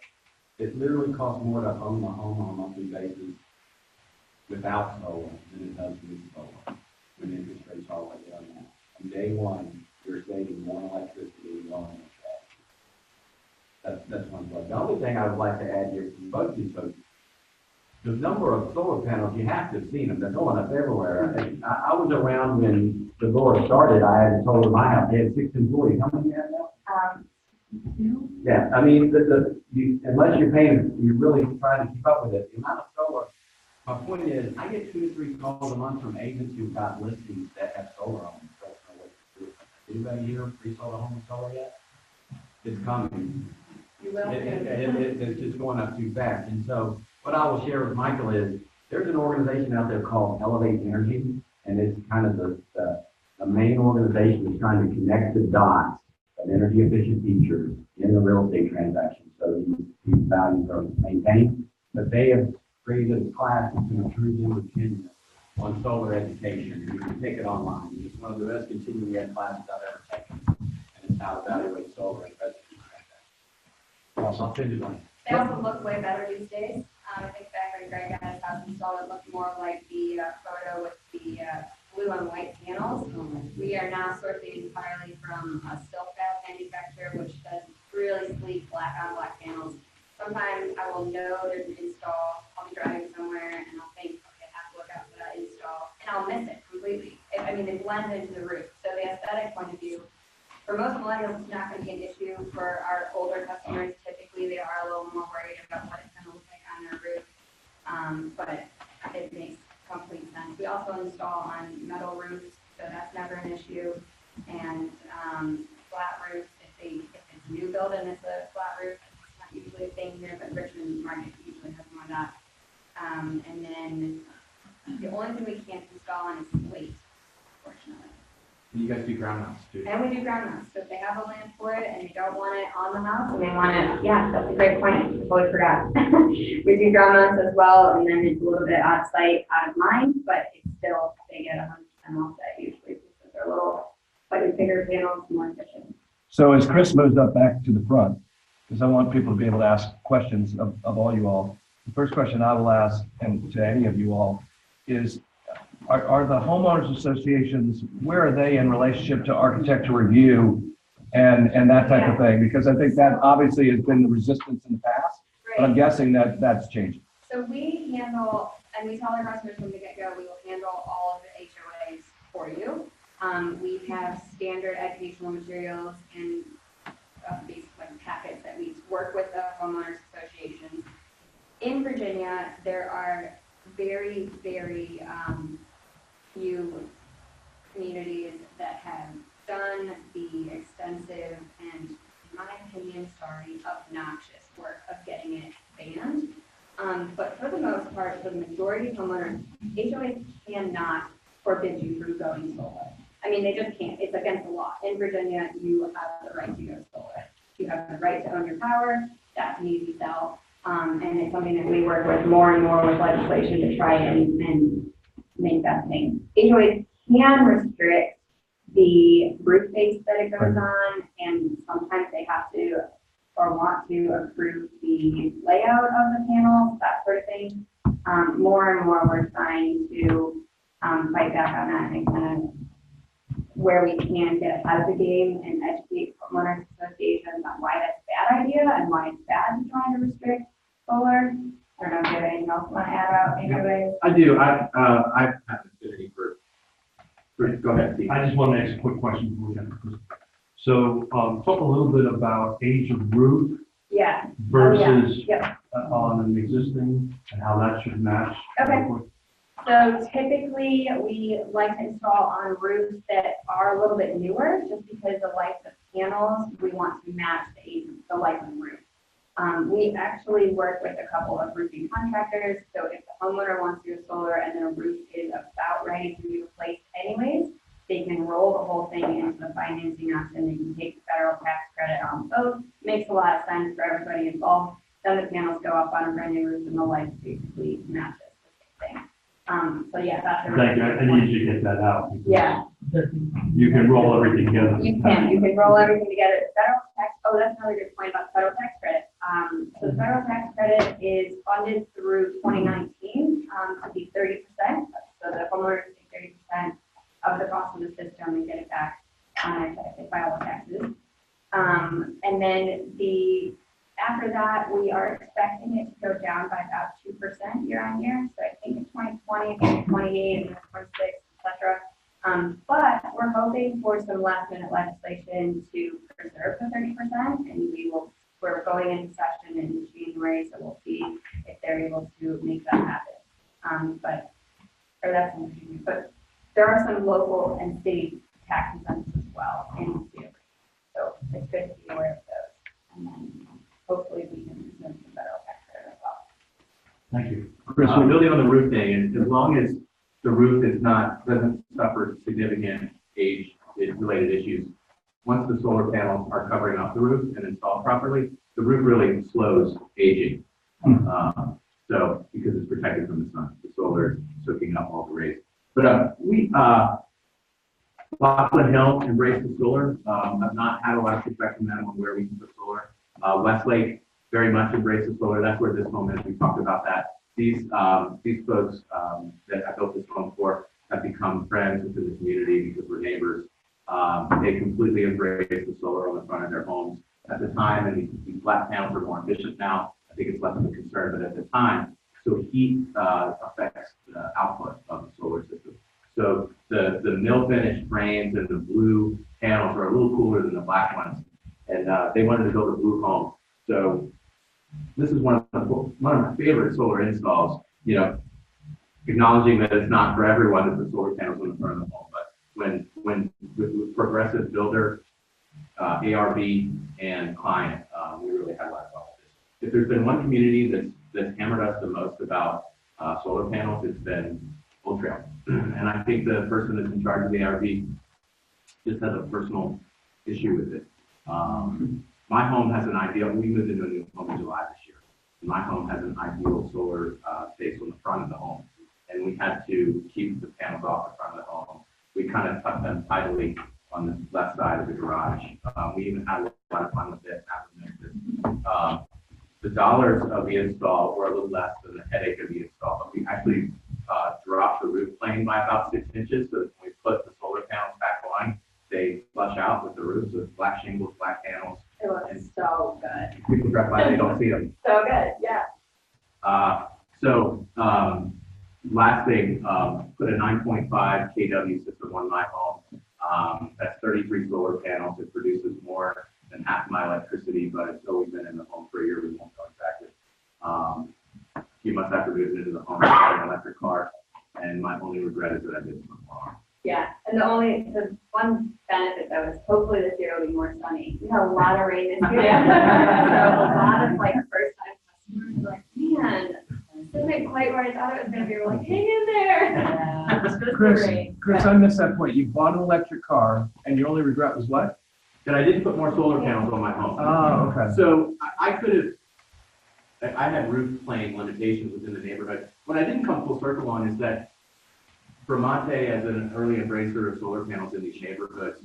it literally costs more to own a home on a monthly basis without solar than it does with solar, when interest rates are like they are now. On day one, you're saving more electricity than on that's one point. The only thing I would like to add here from both these folks, the number of solar panels, you have to have seen them. They're going up everywhere. I was around when the Segura started. I had told them my house, they had 6 employees. How many do you have now? Yeah, I mean, unless you're paying, you're really trying to keep up with it, the amount of solar. My point is, I get 2 to 3 calls a month from agents who've got listings that have solar on them. Don't know what to do. Anybody here pre-sold a home with solar yet? It's coming. You will. It's just going up too fast. And so what I will share with Michael is, there's an organization out there called Elevate Energy, and it's kind of the main organization that's trying to connect the dots of energy efficient features in the real estate transaction, so these values are maintained. But they have created a class that's in Virginia on solar education. You can take it online. It's one of the best continuing ed classes I've ever taken, and it's how to evaluate solar in residential transactions. I'll send it on. They also look way better these days. I think back when Greg had his house installed, it looked more like the photo with the blue and white panels. We are now sourcing entirely from a silk fab manufacturer, which does really sleek black on black panels. Sometimes I will know there's an install, I'll be driving somewhere and I'll think, okay, I have to look out for that install, and I'll miss it completely. I mean, they blend into the roof. So the aesthetic point of view, for most millennials, it's not going to be an issue. For our older customers, typically they are a little more worried about what it's going to look like on their roof. But it makes complete sense. We also install on metal roofs, so that's never an issue. And flat roofs, if it's a new build and it's a flat roof, it's not usually a thing here, but Richmond market usually has more of that. And then the only thing we can't install on is slate, fortunately. You guys do ground mounts too. And we do ground mounts, so if they have a land for it and they don't want it on the house and they want it, yeah, that's a great point, I totally forgot. We do ground mounts as well, and then it's a little bit out of sight, out of mind, but it's still, they get 100% offset usually, because they're little, slightly bigger panels, more efficient. So as Chris moves up back to the front, because I want people to be able to ask questions of all you all, the first question I will ask, and to any of you all, is are the homeowners associations, where are they in relationship to architecture review and that type of thing? Because I think that obviously has been the resistance in the past, but I'm guessing that that's changing. So we handle, and we tell our customers from the get-go, we will handle all of the HOAs for you. We have standard educational materials and these like packets that we work with the homeowners associations. In Virginia, there are very, very few communities that have done the extensive and, in my opinion, obnoxious work of getting it banned. But for the most part, for the majority of homeowners, HOAs cannot forbid you from going solar. I mean, they just can't. It's against the law. In Virginia, you have the right to go solar. You have the right to own your power. That's an easy sell. And it's something that we work with more and more with legislation to try and make that thing. HOAs can restrict the roof base that it goes on, and sometimes they have to or want to approve the layout of the panels, that sort of thing. More and more we're trying to fight back on that and kind of where we can get ahead of the game and educate homeowners associations on why that's a bad idea and why it's bad to try to restrict solar. I don't know if you have anything else you want to add about HOAs? I do. I've had an affinity for. Go ahead, Steve. I just want to ask a quick question before we get to Chris. So, talk a little bit about age of roof Yeah. versus Yep. on an existing and how that should match. Okay. So typically, we like to install on roofs that are a little bit newer, just because the life of panels, we want to match the age of the life of the roof. We actually work with a couple of roofing contractors, so if the homeowner wants to do solar and their roof is about ready to be replaced anyways, they can roll the whole thing into the financing option. They can take the federal tax credit on both. Makes a lot of sense for everybody involved. Then the panels go up on a brand new roof and the life basically matches the same thing. So yeah, that's a Thank you. I need you to get that out. Because yeah. You can roll everything together. You can roll everything together. Federal tax, oh, that's another good point about federal tax credit. So the federal tax credit is funded through 2019 to be 30%. So the homeowners take 30% of the cost of the system and get it back if they file the taxes. And then after that, we are expecting it to go down by about 2% year on year. So I think in 2020, 2028, and 2026, et cetera, But we're hoping for some last minute legislation to preserve the 30%, and we're going into session in January, so we'll see if they're able to make that happen. But there are some local and state tax incentives as well in theory. So it's good to be aware of those. And then hopefully we can resume some federal tax credit as well. Thank you. Chris, we're building on the roof thing, and as long as the roof doesn't suffer significant age-related issues, once the solar panels are covering up the roof and installed properly, the roof really slows aging. So, because it's protected from the sun, the solar is soaking up all the rays. But Laughlin Hill embraced the solar. I've not had a lot of feedback from them on where we can put solar. Westlake very much embraced the solar. That's where this home is. We talked about that. These folks that I built this home for have become friends within the community because we're neighbors. They completely embraced the solar on the front of their homes at the time, and these flat panels are more efficient now. I think it's less of a concern, but at the time, so heat affects the output of the solar system. So the mill finish frames and the blue panels are a little cooler than the black ones, and they wanted to build a blue home. So this is one of my favorite solar installs. You know, acknowledging that it's not for everyone to put solar panels on the front of the home, but when with progressive builder, ARB and client, we really had a lot of fun with this. If there's been one community that's hammered us the most about solar panels, it's been Old Trail. And I think the person that's in charge of the ARB just has a personal issue with it. My home has an ideal, we moved into a new home in July this year. My home has an ideal solar space on the front of the home. And we had to keep the panels off the front of the home. We kind of tucked them tidily on the left side of the garage. We even had a lot of fun with it after the dollars of the install were a little less than the headache of the install, but we actually dropped the roof plane by about 6 inches, so that when we put the solar panels back on, they flush out with the roof, so it's black shingles, black panels. It looks so good. People drive by, they don't see them. So good, yeah. Last thing, put a 9.5 kW system on my home. That's 33 solar panels. It produces more than half my electricity, but it's always been in the home for a year. We won't go exactly. A few months after moving into the home, I got an electric car, and my only regret is that I didn't put more on. Yeah, and the one benefit though is hopefully this year will be more sunny. We had a lot of rain this year. So a lot of like first time customers were like, man, this isn't quite where I thought it was gonna be. We're like, hang in there. It's just the rain. Chris, I missed that point. You bought an electric car and your only regret was what? And I didn't put more solar panels on my home. Oh, okay. So I could have, I had roof plane limitations within the neighborhood. What I didn't come full circle on is that Bramante, as an early embracer of solar panels in these neighborhoods,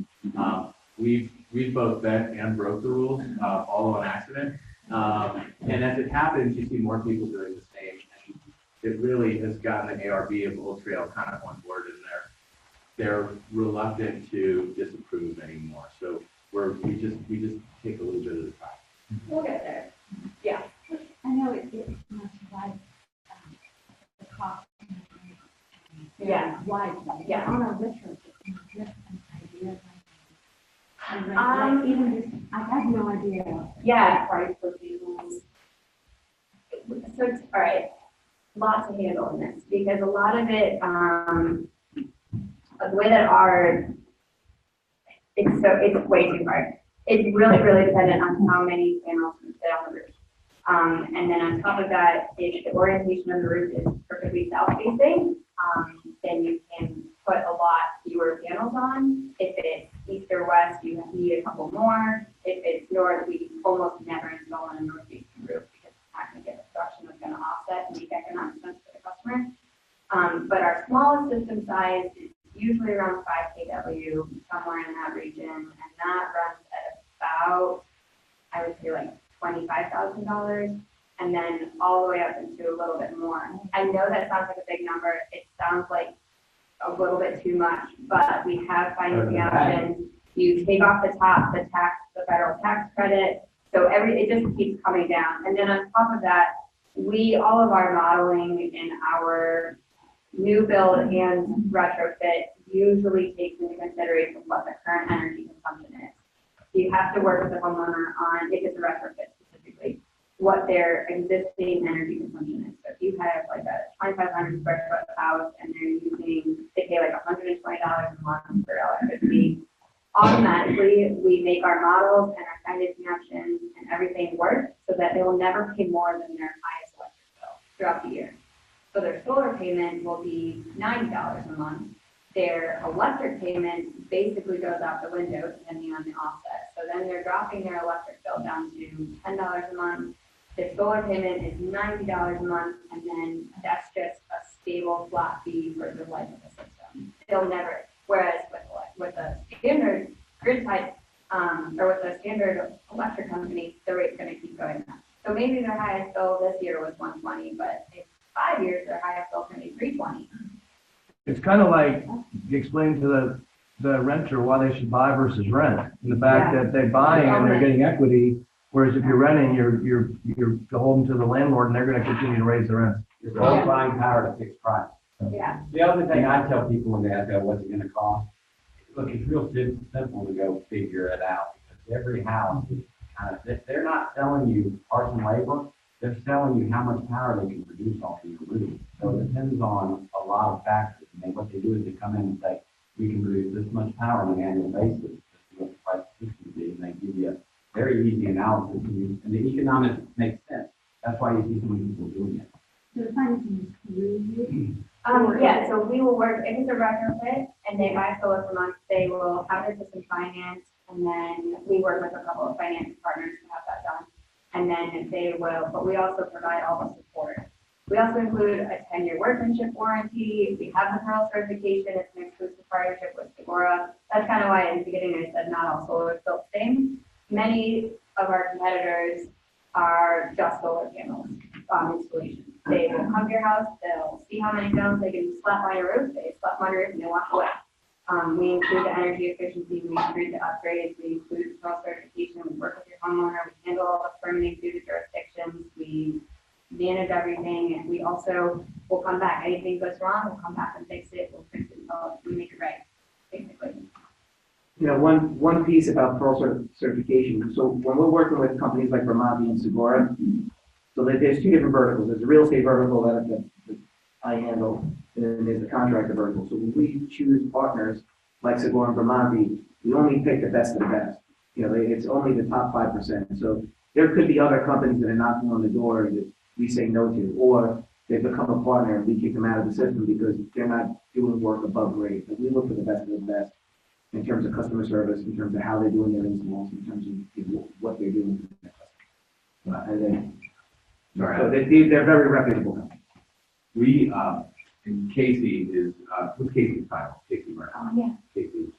we've both bent and broke the rules, all on accident. And as it happens, you see more people doing the same. And it really has gotten the ARB of Old Trail kind of on board, and they're reluctant to disapprove anymore. So we just take a little bit at a time. We'll get there. Yeah. I know it must provide the cost. Yeah. Why? Yeah. On a retro, just an idea. Like even just, I have no idea. Yeah. Price for vehicles. So, all right, lots to handle in this, because a lot of it, the way that it's way too hard. It's really, really dependent on how many panels can fit on the roof. And then on top of that, if the orientation of the roof is perfectly south facing, then you can put a lot fewer panels on. If it's east or west, you need a couple more. If it's north, we almost never install on a north facing roof because it's not going to get obstruction that's going to offset and make economic sense for the customer. But our smallest system size is usually around 5 kW, somewhere in that region, and that runs at about, I would say, like $25,000, and then all the way up into a little bit more. I know that sounds like a big number. It sounds like a little bit too much, but we have financing options. You take off the top, the federal tax credit, so it just keeps coming down. And then on top of that, all of our modeling in our new build and retrofit usually takes into consideration what the current energy consumption is. So you have to work with the homeowner on, if it's a retrofit specifically, what their existing energy consumption is. So if you have like a 2,500 square foot house and they're using, they pay like $120 a month for electricity, automatically we make our models and our financing options and everything work so that they will never pay more than their highest electric bill throughout the year. So their solar payment will be $90 a month. Their electric payment basically goes out the window depending on the offset. So then they're dropping their electric bill down to $10 a month. Their solar payment is $90 a month, and then that's just a stable flat fee for the life of the system. They'll never, whereas with a standard grid type, or with a standard electric company, the rate's gonna keep going up. So maybe their highest bill this year was $120, but in 5 years, their highest bill is gonna be $320. It's kind of like explaining to the renter why they should buy versus rent. And the fact that they're buying and they're getting equity, whereas if you're renting, you're beholden to the landlord and they're gonna continue to raise the rent. You're both buying power at a fixed price. Yeah. The other thing I tell people when they ask, what's it gonna cost? Look, it's real simple to go figure it out, because every house is kind of, they're not selling you parts and labor, they're selling you how much power they can produce off of your roof. So it depends on a lot of factors. And then what they do is they come in and say, we can produce this much power on an annual basis, this is what the price of the system is, and they give you a very easy analysis, and the economics makes sense. That's why you see so many people doing it. The financing is really. Yeah, so we will work, if it's a retrofit and they buy solar from us, they will have their system financed, and then we work with a couple of finance partners to have that done. And then they will, but we also provide all the support. We also include a 10-year workmanship warranty. We have the Pearl certification. It's an exclusive partnership with Segura. That's kind of why in the beginning I said not all solar is built the same. Many of our competitors are just solar panels installations. They will come to your house, they'll see how many panels they can slap on your roof, they slap on your roof and they walk away. We include the energy efficiency, we include the upgrades, we include the Pearl certification, we work with your homeowner, we handle all the permitting through the jurisdictions, we manage everything, and we also will come back. Anything goes wrong, we'll come back and fix it, we'll fix it until we make it right, basically. You know, one piece about Pearl certification, so when we're working with companies like Realty and Segura, so there's two different verticals. There's a real estate vertical that I handle, and then there's the contractor vertical. So when we choose partners like Segura and Realty, we only pick the best of the best. You know, it's only the top 5%. So there could be other companies that are knocking on the door that we say no to, or they become a partner and we kick them out of the system because they're not doing work above grade. But we look for the best of the best in terms of customer service, in terms of how they're doing their installs, in terms of what they're doing for their customers. And then, so they're very reputable companies. We, and Casey is, what's Casey's title? Casey Brown. Oh, yeah. Casey.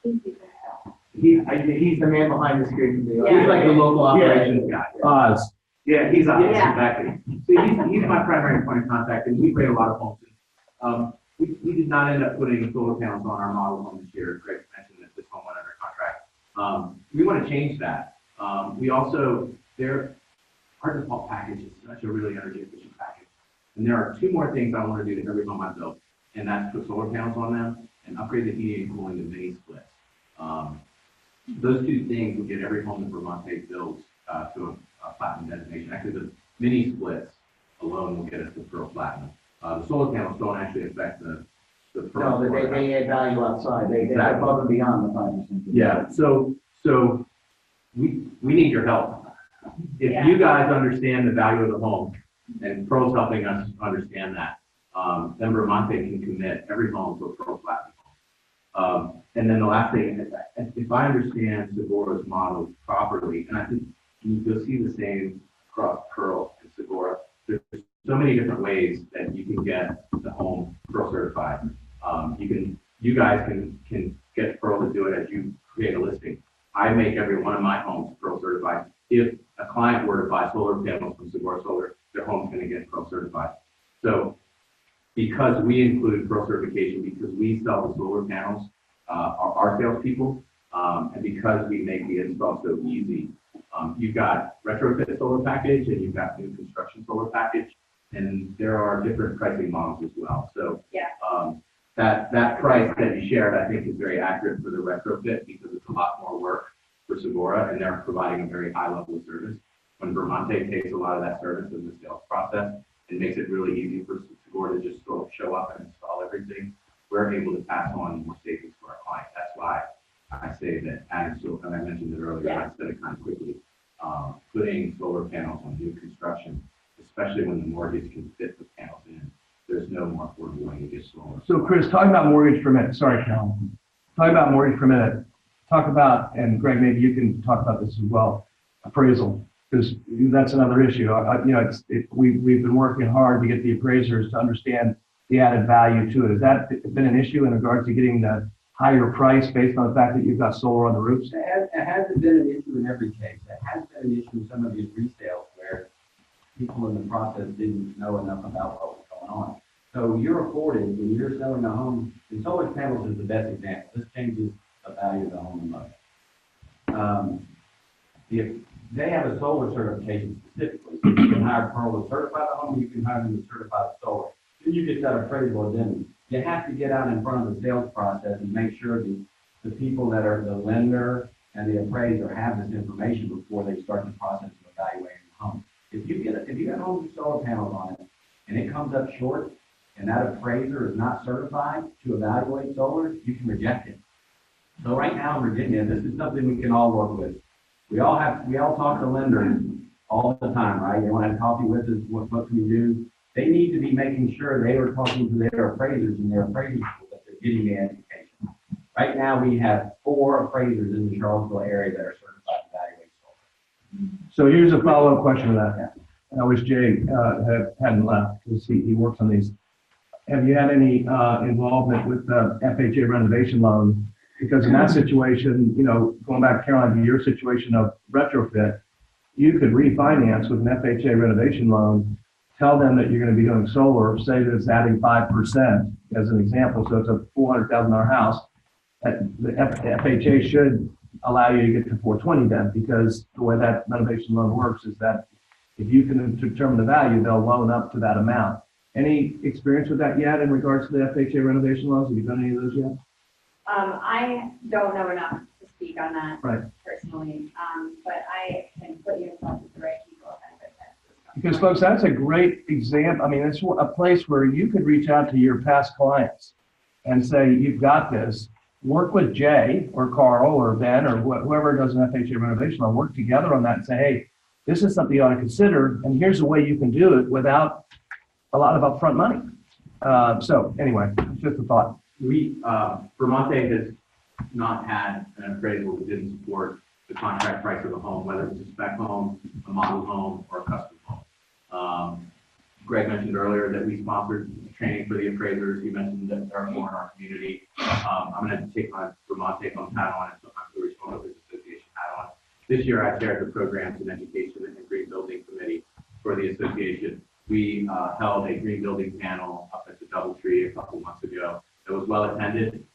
He's the man behind the screen. Yeah. He's like the local operations guy. Oz. Yeah, he's on. Yeah. Exactly. So he's my primary point of contact, and we create a lot of homes. We did not end up putting solar panels on our model home this year. Greg mentioned that this home went under contract. We want to change that. We also, our default package is such a really energy efficient package. And there are two more things I want to do to every home I build, and that's put solar panels on them and upgrade the heating and cooling to mini splits. Those two things will get every home that Vermont builds to a platinum designation. Actually, the mini splits alone will get us to Pearl Platinum. The solar panels don't actually affect the Pearl. No, they add value outside. They're Exactly. above and beyond the 5%. Yeah, so we need your help. If Yeah. you guys understand the value of the home, and Pearl's helping us understand that, then Vermont can commit every home to a Pearl Platinum home. And then the last thing, if I understand Segura's model properly, and I think you'll see the same across Pearl and Segura, there's so many different ways that you can get the home Pearl certified. You guys can get Pearl to do it as you create a listing. I make every one of my homes Pearl certified. If a client were to buy solar panels from Segura Solar, their home's going to get Pearl certified. So because we include Pearl certification, because we sell the solar panels, our salespeople, and because we make the install so easy, you've got retrofit solar package and you've got new construction solar package, and there are different pricing models as well. So Yeah. that price that you shared, I think, is very accurate for the retrofit because it's a lot more work for Segura, and they're providing a very high level of service. When Vermonte takes a lot of that service in the sales process, it makes it really easy for Segura to just sort of show up and install everything. We're able to pass on more savings to our client. That's why I say that adding solar, and I mentioned it earlier, I said it kind of quickly, putting solar panels on new construction, especially when the mortgage can fit the panels in, there's no more affordable way to get solar. So Chris, talking about mortgage for a minute, sorry, Cal. Talking about mortgage for a minute, talk about, and Greg, maybe you can talk about this as well, appraisal, because that's another issue. We've been working hard to get the appraisers to understand the added value to it. Has that been an issue in regards to getting the higher price based on the fact that you've got solar on the roofs? It hasn't been an issue in every case. It has been an issue in some of these resales where people in the process didn't know enough about what was going on. So you're afforded, when you're selling a home, and solar panels is the best example. This changes the value of the home the most. If they have a solar certification specifically, so you can hire Pearl to certify the home, you can hire them to certify the solar. Then you get that appraisal, then you have to get out in front of the sales process and make sure the people that are the lender and the appraiser have this information before they start the process of evaluating the home. If you got homes with solar panels on it and it comes up short and that appraiser is not certified to evaluate solar, you can reject it. So right now in Virginia, this is something we can all work with. We all talk to lenders all the time, right? They want to have coffee with us. What can we do? They need to be making sure they are talking to their appraisers and their appraisers that they're getting the education. Right now, we have 4 appraisers in the Charlottesville area that are certified to evaluate solar. So here's a follow-up question to that. I wish Jay hadn't left because he works on these. Have you had any involvement with the FHA renovation loan? Because in that situation, going back, Caroline, to your situation of retrofit, you could refinance with an FHA renovation loan, tell them that you're going to be doing solar, say that it's adding 5% as an example. So it's a $400,000 house. The FHA should allow you to get to 420 then, because the way that renovation loan works is that if you can determine the value, they'll loan up to that amount. Any experience with that yet in regards to the FHA renovation loans? Have you done any of those yet? I don't know enough to speak on that Right. personally, but I can put you in touch with the right people. Because folks, that's a great example. I mean, it's a place where you could reach out to your past clients and say, you've got this. Work with Jay or Carl or Ben or whoever does an FHA renovation loan, work together on that and say, hey, this is something you ought to consider, and here's a way you can do it without a lot of upfront money. So anyway, just a thought. Vermonte has not had an appraisal that didn't support the contract price of a home, whether it's a spec home, a model home, or a custom home. Greg mentioned earlier that we sponsored training for the appraisers. He mentioned that there are more in our community. I'm going to take my Vermonte home hat on and sometimes the Homeowners Association hat on. This year I chaired the Programs and Education and Green Building Committee for the association. We held a green building panel up at the Doubletree a couple months ago. It was well attended.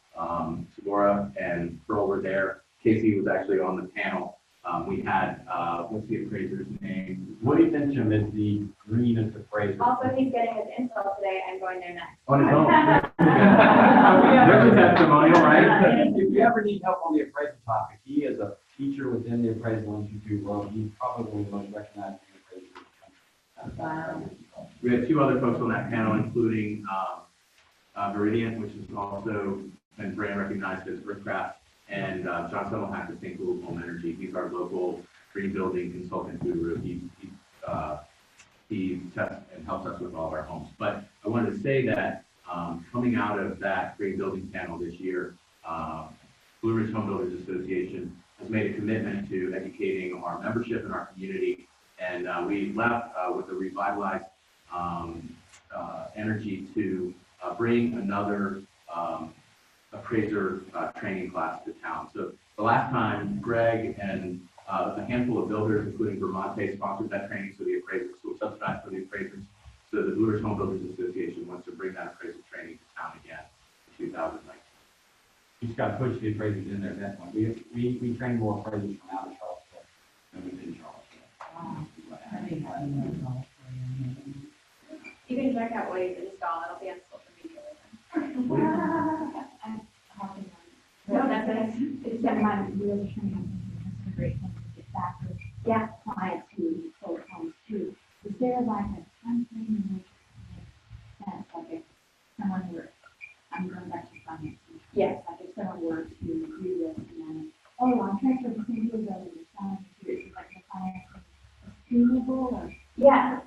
Segura and Pearl were there. Casey was actually on the panel. We had, what's the appraiser's name? Woody Fincham is the greenest appraiser. Also, he's getting his install today. I'm going there next. On his own. There's a testimonial, right? If you ever need help on the appraisal topic, he is a teacher within the appraisal institute world. He's probably the most recognized appraiser. Wow. We had 2 other folks on that panel, including Meridian, which has also been brand recognized as Earthcraft, and John Semmelhack of St. Louis Home Energy. He's our local green building consultant guru. He tests and helps us with all of our homes. But I wanted to say that coming out of that green building panel this year, Blue Ridge Home Builders Association has made a commitment to educating our membership and our community. And we left with a revitalized energy to bring another appraiser training class to town. So the last time Greg and a handful of builders, including Vermonte, sponsored that training, so the appraisers, so subsidized for the appraisers. So the Blue Ridge Home Builders Association wants to bring that appraisal training to town again in 2019. You just got to push the appraisers in there at that point. We train more appraisers from out of Charlottesville than we did in Charlottesville. You can check out what he's installed. It'll be on social media. my realtor training company, it's a great thing to get back with clients who sold homes too. Is there like a time frame in which it makes sense, like if someone were, I'm going back to finance. Yes. Like if someone were to do this and then, oh, I'm transferring the same deal that we're selling to, is like the financing achievable or? Yeah,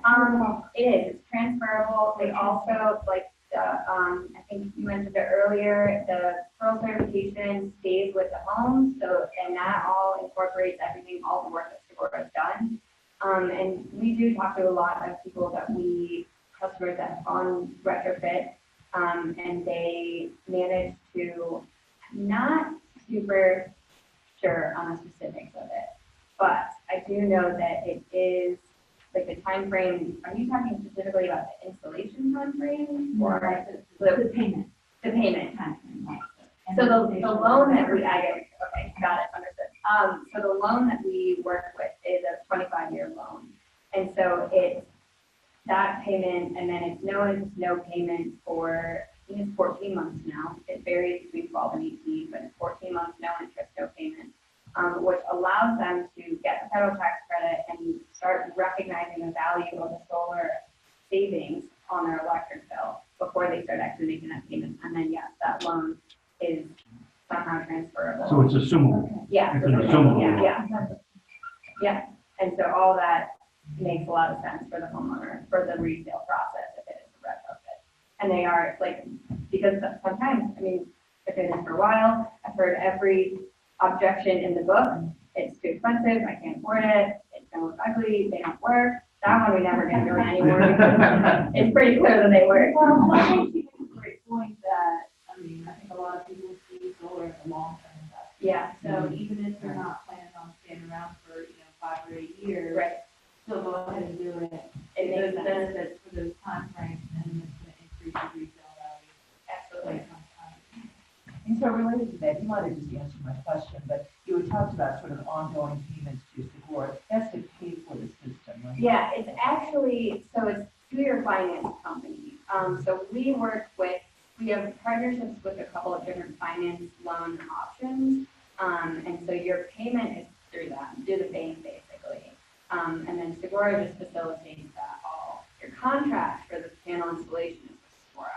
it is, it's transferable. They also, like, I think you mentioned it earlier, the Pearl certification stays with the home, so, and that all incorporates everything, all the work that Sephora has done. And we do talk to a lot of people customers that are on retrofit, and they manage to, not super sure on the specifics of it, but I do know that it is, like the time frame. Are you talking specifically about the installation time frame or The payment. the payment? Time frame, right. And So the organization. loan that okay, got it, understood. So the loan that we work with is a 25-year loan. And so it's that payment, and then it's no interest, no payment for, I think it's 14 months now. It varies between 12 and 18, but it's 14 months, no interest, no payment. Which allows them to get the federal tax credit and start recognizing the value of the solar savings on their electric bill before they start actually making that payment. And then, yes, that loan is somehow transferable. So it's assumable. Yeah. It's an assumable. Yeah. Yeah. And so all that makes a lot of sense for the homeowner, for the resale process if it is a retrofit. And they are like, because sometimes, I mean, I've been in for a while, I've heard every objection in the book. It's too expensive, I can't afford it, it's gonna look ugly, they don't work. That one we never get doing anymore because it's pretty clear that they work. Well, I think you make a great point that, I mean, I think a lot of people see solar as a long-term investment. Yeah. So even if they're not planning on staying around for, 5 or 8 years. Right. Still go ahead and do it. It makes Those sense. benefits for those timeframes, and it's gonna increase the resale value. Absolutely. And so related to that, you might have just answered my question, but you had talked about sort of ongoing payments to Sephora. That's to pay for the system, right? Yeah, it's actually, so it's through your finance company. So we have partnerships with a couple of different finance loan options. And so your payment is through them, through the bank basically. And then Sephora just facilitates that all. Your contract for the panel installation is with Sephora.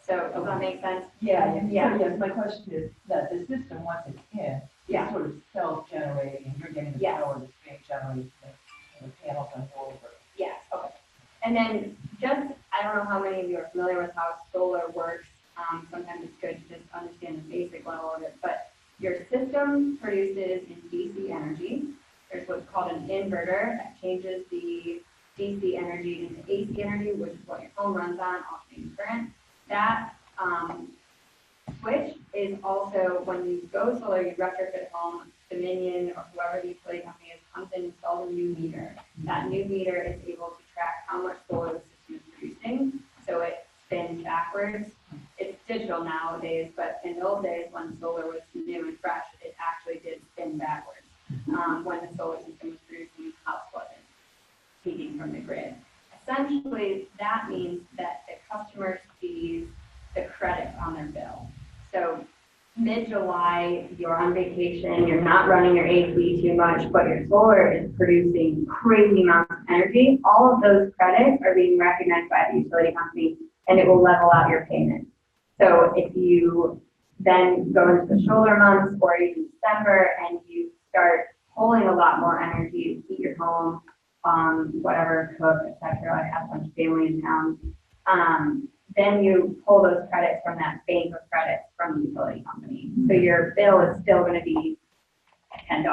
So does that make sense? Yeah. Yeah. So yes, my question is that the system, once it's in, Yeah. is sort of self-generating, and you're getting the Yes. power that's being generated from the panels on the over. Yes, okay. And then just, I don't know how many of you are familiar with how solar works. Sometimes it's good to just understand the basic level of it, but your system produces in DC energy. There's what's called an inverter that changes the DC energy into AC energy, which is what your home runs on, alternating current. That switch is also, when you go solar, you retrofit a home, Dominion or whoever the utility company is comes in and installs a new meter. That new meter is able to track how much solar the system is producing, so it spins backwards. It's digital nowadays, but in the old days when solar was new and fresh, it actually did spin backwards. When the solar system was producing, the house wasn't heating from the grid. Essentially, that means that the customer sees the credits on their bill. So mid-July, you're on vacation, you're not running your AC too much, but your solar is producing crazy amounts of energy. All of those credits are being recognized by the utility company, and it will level out your payment. So if you then go into the shoulder months or even December and you start pulling a lot more energy to heat your home, whatever, cook, etc. I have a bunch of family in town. Then you pull those credits from that bank of credits from the utility company. So your bill is still going to be $10.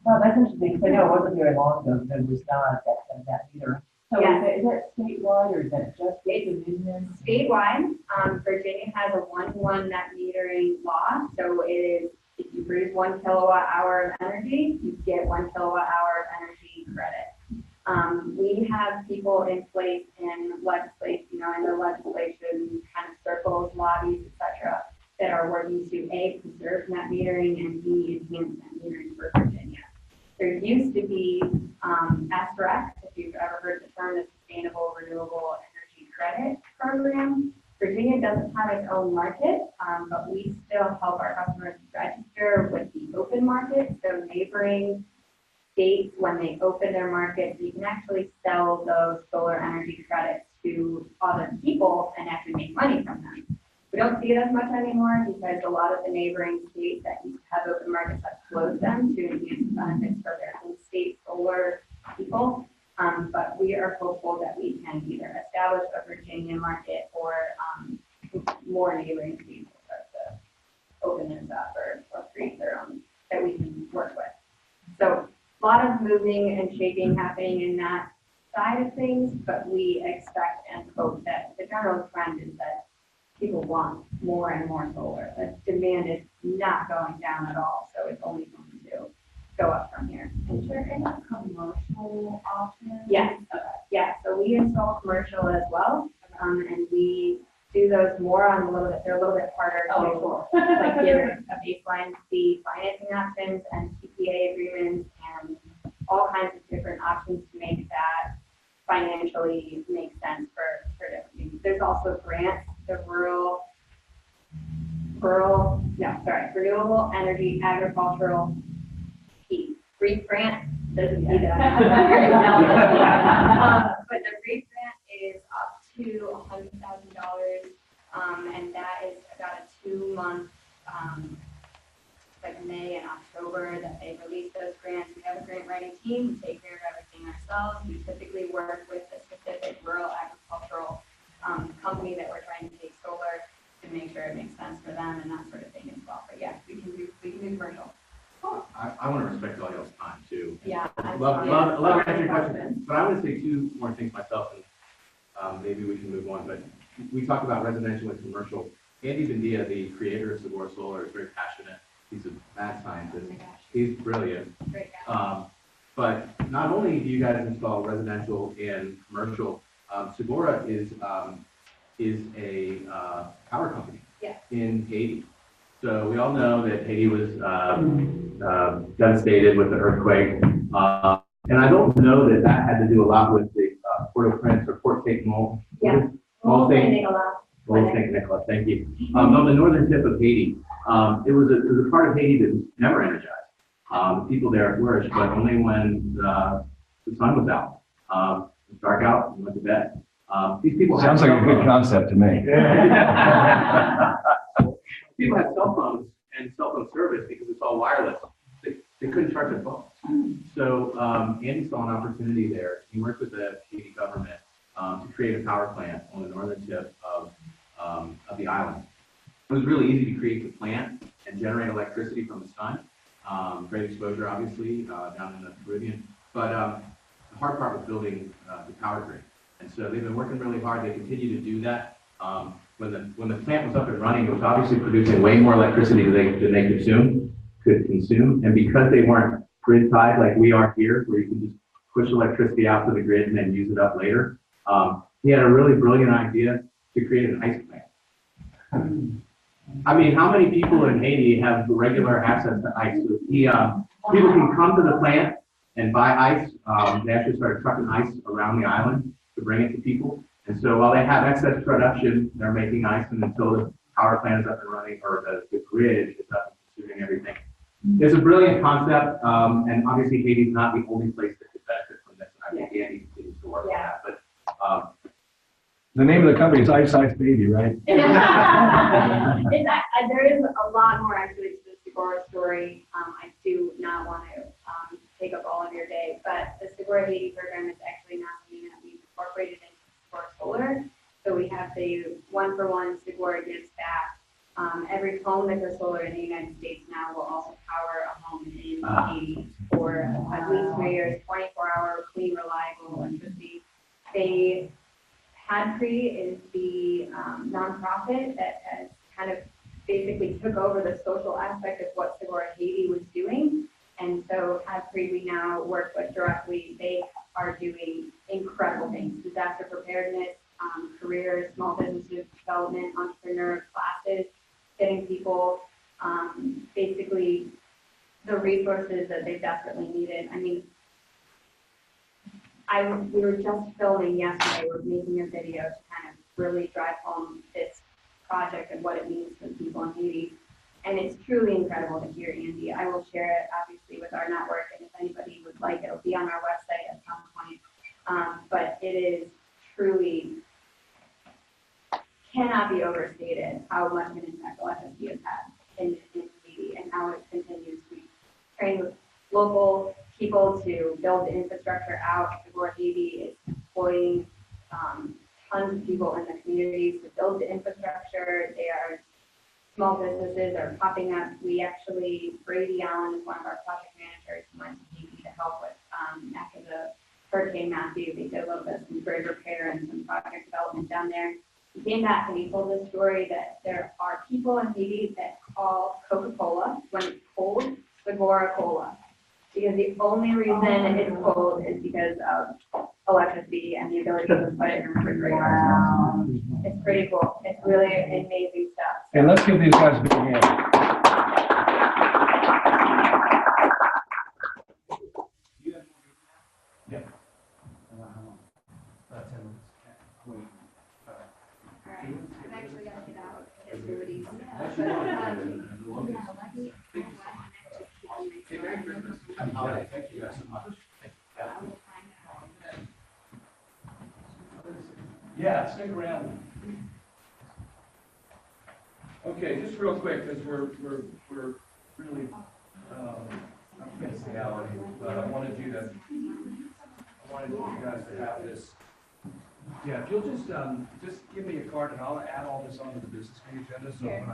Well, that's interesting, because I know it wasn't very long ago, there was not that either. So Yes. is that statewide, or is that just Dominion? Statewide, Virginia has a 1-to-1 net metering law. So it is, if you produce 1 kilowatt hour of energy, you get 1 kilowatt hour of energy credit. We have people in place in legislation, in the legislation kind of circles, lobbies, etc., that are working to A, preserve net metering, and B, enhance net metering for Virginia. There used to be SREC, if you've ever heard the term, the Sustainable Renewable Energy Credit Program. Virginia doesn't have its own market, but we still help our customers register with the open market. So neighboring states, when they open their markets, you can actually sell those solar energy credits to other people and actually make money from them. We don't see it as much anymore because a lot of the neighboring states that used to have open markets have closed them to enhance benefits for their own state solar people. But we are hopeful that we can either establish a Virginia market or more neighboring states will start to open this up or create their own that we can work with. So a lot of moving and shaping happening in that side of things, but we expect and hope that the general trend is that people want more and more solar. The demand is not going down at all, so it's only going to go up from here. Is there any commercial option? Yes, yeah, so we install commercial as well, and we do those more on they're a little bit harder to like give a baseline, see financing options and PPA agreements and all kinds of different options to make that financially make sense for different things. There's also grants, the renewable energy agricultural REAP grant. Doesn't see that. But the REAP grant is up to $100,000, and that is about a 2-month, like May and October that they release those grants. We have a grant writing team. We take care of everything ourselves. We typically work with a specific rural agricultural company that we're trying to take solar to make sure it makes sense for them and that sort of thing as well. But yeah, we can do commercial. I want to respect all y'all's time too. Yeah. Love to answer your questions, but I want to say 2 more things myself, and maybe we can move on. But we talked about residential and commercial. Andy Bendia, the creator of Segura Solar, is very passionate. He's a mad scientist. Oh my gosh. He's brilliant. Great guy. But not only do you guys install residential and commercial, Segura is a power company in Haiti. So we all know that Haiti was devastated with the earthquake. And I don't know that had to do a lot with the Port-au-Prince or Port St. Mol. Yeah. St. Nicolas, thank you. On the northern tip of Haiti, it was a part of Haiti that was never energized. The people there flourished, but only when the sun was out. It was dark out and went to bed. These people Sounds like a good concept to me. People had cell phones and cell phone service because it's all wireless. They couldn't charge their phones. So Andy saw an opportunity there. He worked with the Haiti government to create a power plant on the northern tip of the island. It was really easy to create the plant and generate electricity from the sun. Great exposure, obviously, down in the Caribbean. But the hard part was building the power grid. And so they've been working really hard. They continue to do that. When the plant was up and running, it was obviously producing way more electricity than they could consume. And because they weren't grid tied like we are here, where you can just push electricity out to the grid and then use it up later, he had a really brilliant idea to create an ice plant. I mean, how many people in Haiti have regular access to ice? So people can come to the plant and buy ice. They actually started trucking ice around the island to bring it to people. And so while they have excess production, they're making ice, and until the power plant is up and running, or the grid is up and consuming everything. It's a brilliant concept, and obviously Haiti's not the only place that could benefit from this. And I think Andy continues to work on that. But The name of the company is Ice Ice Baby, right? There is a lot more actually to the Segura story. I do not want to take up all of your day, but the Segura Haiti program is actually not something that we've incorporated into Segura Solar. So we have the 1-for-1 Segura gives back. Every home that goes solar in the United States now will also power a home in Haiti for at least 3 years, 24-hour clean, reliable electricity. HADCRE is the nonprofit that has kind of basically took over the social aspect of what Segura Haiti was doing. And so HADCRE we now work with directly. They are doing incredible things, disaster preparedness, careers, small business development, entrepreneur classes, getting people basically the resources that they desperately needed. I mean, we were just filming yesterday. We're making a video to kind of really drive home this project and what it means for the people in Haiti. And it's truly incredible to hear Andy. I will share it obviously with our network, and if anybody would like, it'll be on our website at some point. But it is truly, cannot be overstated how much of an impact OFSD has had in Haiti and how it continues. We train with local people to build the infrastructure out. Before Haiti is employing tons of people in the communities to build the infrastructure. Small businesses are popping up. We actually, Brady Allen is one of our project managers, went to Haiti to help with after the Hurricane Matthew. They did a little bit of some bridge repair and some project development down there. He came back and he told the story that there are people in Haiti that call Coca-Cola when it's cold, Segura Cola. Because the only reason it's cold is because of electricity and the ability to put it in a refrigerator. Wow. It's pretty cool. It's really amazing stuff. And let's give these guys a big hand. Yeah. Alright, I've actually got to get out his goodies. Thank you guys so much. Yeah, stick around. Okay, just real quick, because we're really up against the hour, but I wanted you guys to have this. Yeah, if you'll just give me a card and I'll add all this onto the business meeting agenda, so when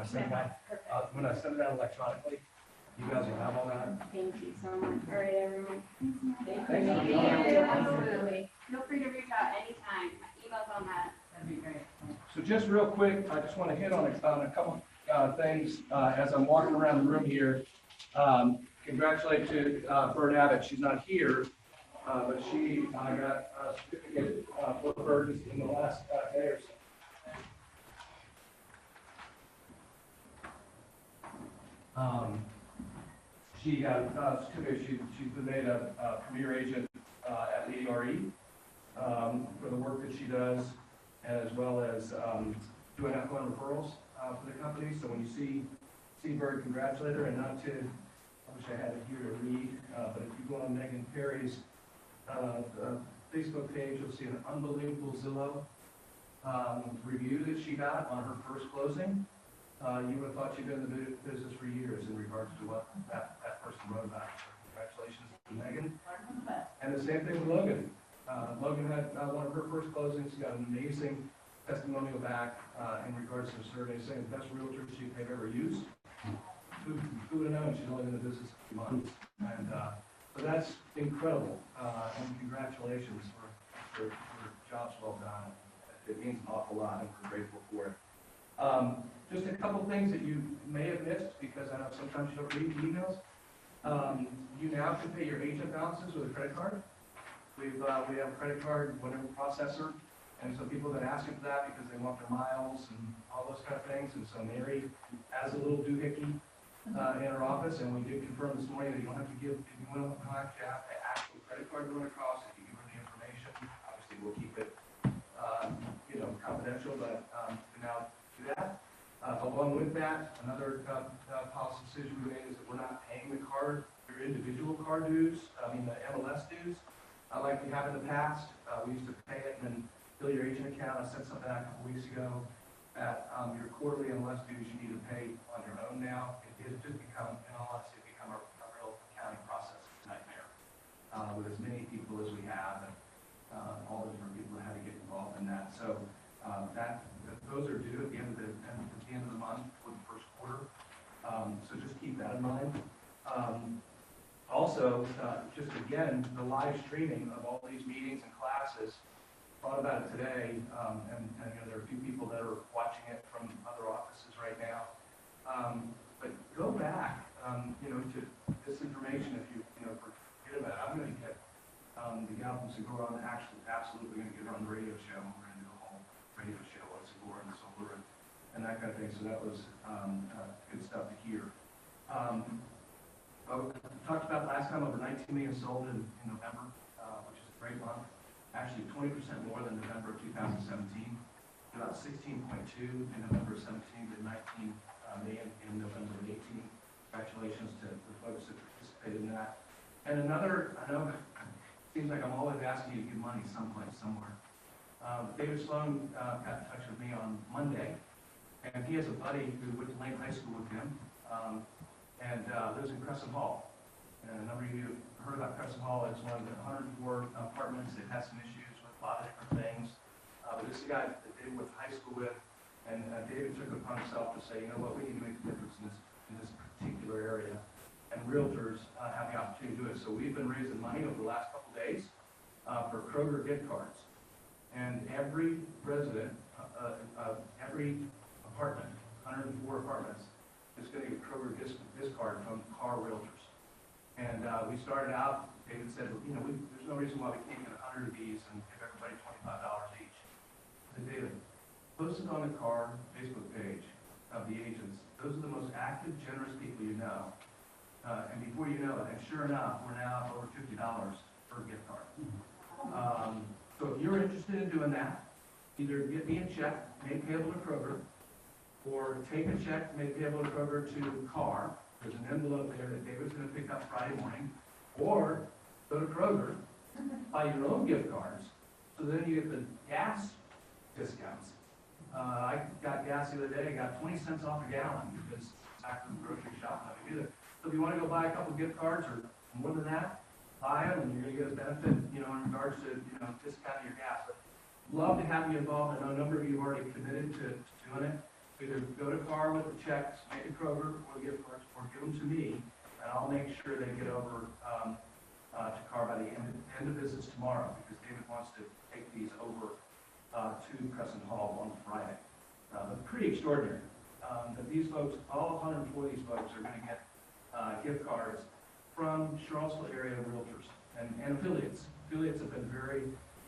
I send it out electronically, you guys will have all that. Thank you so much. All right, everyone. Thank you. Absolutely. Feel free to reach out anytime. My email's on that. That'd be great. So just real quick, I just want to hit on a couple things as I'm walking around the room here. Congratulate to Bert Abbott. She's not here, but she got a certificate for her just in the last day or so. She got a certificate. She's been made a premier agent at ARE for the work that she does, and as well as doing outbound referrals for the company. So when you see Bird, congratulate her, and not to, I wish I had it here to read, but if you go on Megan Perry's Facebook page, you'll see an unbelievable Zillow review that she got on her first closing. You would have thought she'd been in the business for years in regards to what that person wrote about. Congratulations to Megan. And the same thing with Logan. Logan had one of her first closings. She got an amazing testimonial back in regards to the survey saying the best realtor they've ever used. Who would have known? She's only been in the business a few months. And so that's incredible. And congratulations for jobs well done. It means an awful lot, and we're grateful for it. Just a couple things that you may have missed, because I know sometimes you don't read the emails. You now can pay your agent balances with a credit card. We have a credit card, whatever processor, and so people have been asking for that because they want their miles and all those kind of things. And so Mary has a little doohickey in her office, and we did confirm this morning that you don't have to give, if you want to have the actual credit card to run across. If you give her the information, obviously we'll keep it, confidential, but you can now do that. Along with that, another policy decision we made is that we're not paying the card, your individual card dues, the MLS dues, like we have in the past. We used to pay it and then bill your agent account. I sent something out a couple weeks ago that your quarterly MLS dues you need to pay on your own now. It has just become, in all honesty, a real accounting process nightmare with as many people as we have and all the different people that had to get involved in that. So those are due at the end of the month for the first quarter. So just keep that in mind. Also, just again, the live streaming of all these meetings and classes. Thought about it today, and there are a few people that are watching it from other offices right now. But go back, to this information if you forget about it. I'm going to get the gal from Segura on absolutely going to get her on the radio show. We're going to do a whole radio show on Segura and solar and that kind of thing. So that was good stuff to hear. We talked about last time over 19 million sold in November, which is a great month. Actually, 20% more than November of 2017. about 16.2 in November 17 to 19 million in November 18. Congratulations to the folks that participated in that. And another, I know, it seems like I'm always asking you to give money someplace, somewhere. David Sloan got in touch with me on Monday, and he has a buddy who went to Lane High School with him, and lives in Crescent Hall. And a number of you have heard about Crescent Hall. It's one of the 104 apartments that has some issues with a lot of different things. But this is a guy that David went to high school with, and David took it upon himself to say, you know what, we need to make a difference in this particular area. And realtors have the opportunity to do it. So we've been raising money over the last couple of days for Kroger gift cards. And every resident of every apartment, 104 apartments, is going to get Kroger gift card from car realtors. And we started out, David said, you know, there's no reason why we can't get 100 of these and give everybody $25 each. I said, David, post it on the car Facebook page of the agents. Those are the most active, generous people you know. And before you know it, and sure enough, we're now over $50 per gift card. So if you're interested in doing that, either get me a check made payable to Kroger, or take a check made payable to Kroger to CAR. There's an envelope there that David's going to pick up Friday morning, or go to Kroger, buy your own gift cards, so then you get the gas discounts. I got gas the other day, I got 20 cents off a gallon because back from the grocery shop, I do that. So if you want to go buy a couple gift cards or more than that, buy them, and you're going to get a benefit, you know, in regards to, you know, discounting your gas. But love to have you involved. I know a number of you have already committed to doing it. Either go to CAR with the checks, make a Kroger or gift cards, or give them to me, and I'll make sure they get over to CAR by the end of visits tomorrow, because David wants to take these over to Crescent Hall on Friday. But pretty extraordinary that these folks, all 104 of these folks, are going to get gift cards from Charlottesville area realtors and affiliates. Affiliates have been very,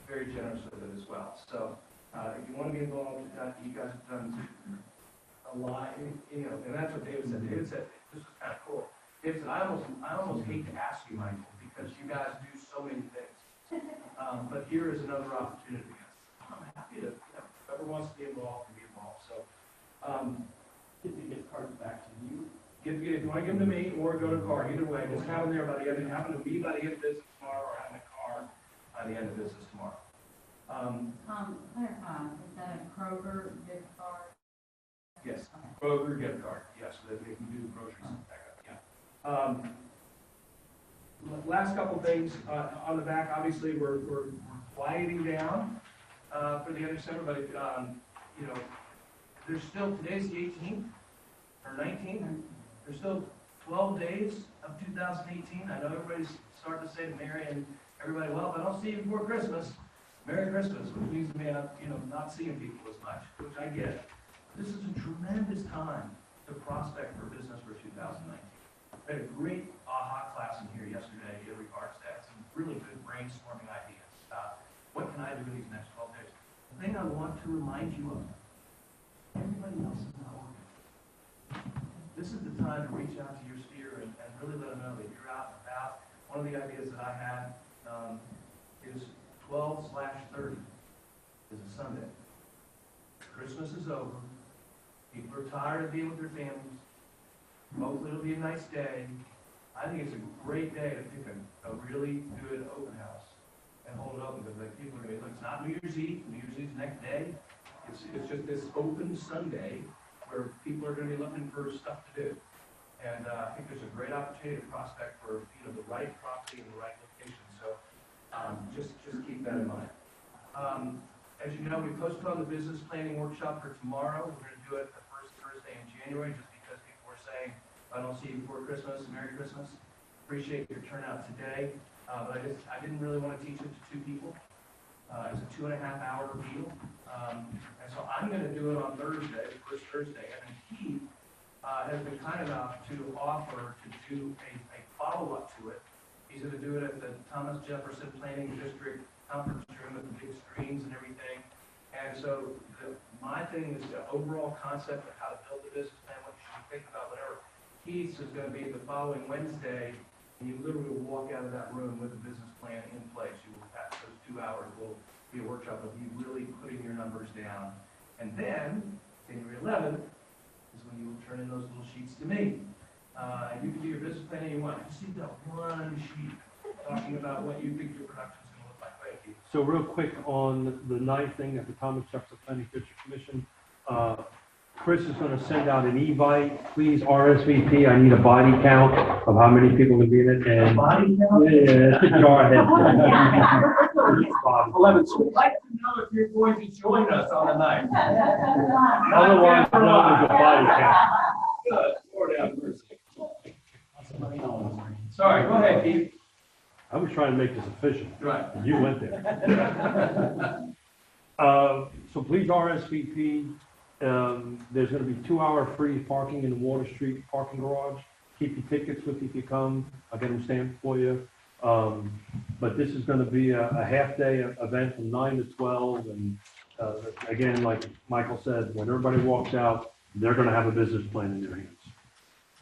very generous with it as well. So if you want to be involved, you guys have done a lot, you know, and that's what David said. David said, this is kind of cool. David said, I almost hate to ask you, Michael, because you guys do so many things. But here is another opportunity. I'm happy to, you know, whoever wants to be involved can be involved. So Get the gift cards back to you. if you want to give them to me or go to CAR, either way, just have them there by the end, have them to me by the end of business tomorrow, or have them at CAR by the end of business tomorrow. Clarify, is that a Kroger gift card? Yes, Okay. Kroger gift card, yes, so that they can do groceries and back up, yeah. Last couple things, on the back, obviously, we're quieting down, for the end of December, but, you know, there's still, today's the 18th, or 19th, there's still 12 days of 2018. I know everybody's starting to say to Mary and everybody, well, if I don't see you before Christmas, Merry Christmas, which means me, you know, not seeing people as much, which I get. This is a tremendous time to prospect for business for 2019. We had a great AHA class in here yesterday in regards to that. Some really good brainstorming ideas about what can I do in these next 12 days. The thing I want to remind you of, everybody else is not working. This is the time to reach out to your sphere and really let them know that you're out and about. One of the ideas that I had is 12/30 is a Sunday. Christmas is over. People are tired of being with their families. Hopefully it'll be a nice day. I think it's a great day to pick a really good open house and hold it open, because like, people are going to be, look, it's not New Year's Eve. New Year's Eve's next day. It's just this open Sunday where people are going to be looking for stuff to do. And I think there's a great opportunity to prospect for, you know, the right property and the right location. So just keep that in mind. As you know, we postponed the business planning workshop for tomorrow. We're going to do it the first Thursday in January, just because people were saying, I don't see you before Christmas, Merry Christmas. Appreciate your turnout today. But I didn't really want to teach it to two people. It's a 2.5-hour deal. And so I'm going to do it on Thursday, the first Thursday. And then Keith has been kind enough to offer to do a follow-up to it. He's going to do it at the Thomas Jefferson Planning District conference room with the big screens and everything. And so my thing is the overall concept of how to build the business plan, what you should think about, whatever. Keith's is going to be the following Wednesday, and you literally will walk out of that room with a business plan in place. You will have those 2 hours will be a workshop of you really putting your numbers down And then, January 11th, is when you will turn in those little sheets to me. You can do your business plan any you want. Just need that one sheet talking about what you think your production's gonna look like. Right? So real quick on the ninth thing at the Thomas Jefferson Planning District Commission, Chris is gonna send out an e-bite. Please RSVP. I need a body count of how many people will be in it. And Body count? yeah, it's a jar head. 11. So I'd like to know if you're going to join us on the night. Otherwise, no, there's a body count. Good, Lord have mercy. Sorry, go ahead, Keith. I was trying to make this efficient. Right. You went there. So please RSVP. There's gonna be 2-hour free parking in the Water Street parking garage. Keep your tickets with you if you come. I'll get them stamped for you. But this is gonna be a half-day event from 9 to 12. And, again, like Michael said, when everybody walks out, they're gonna have a business plan in their hands.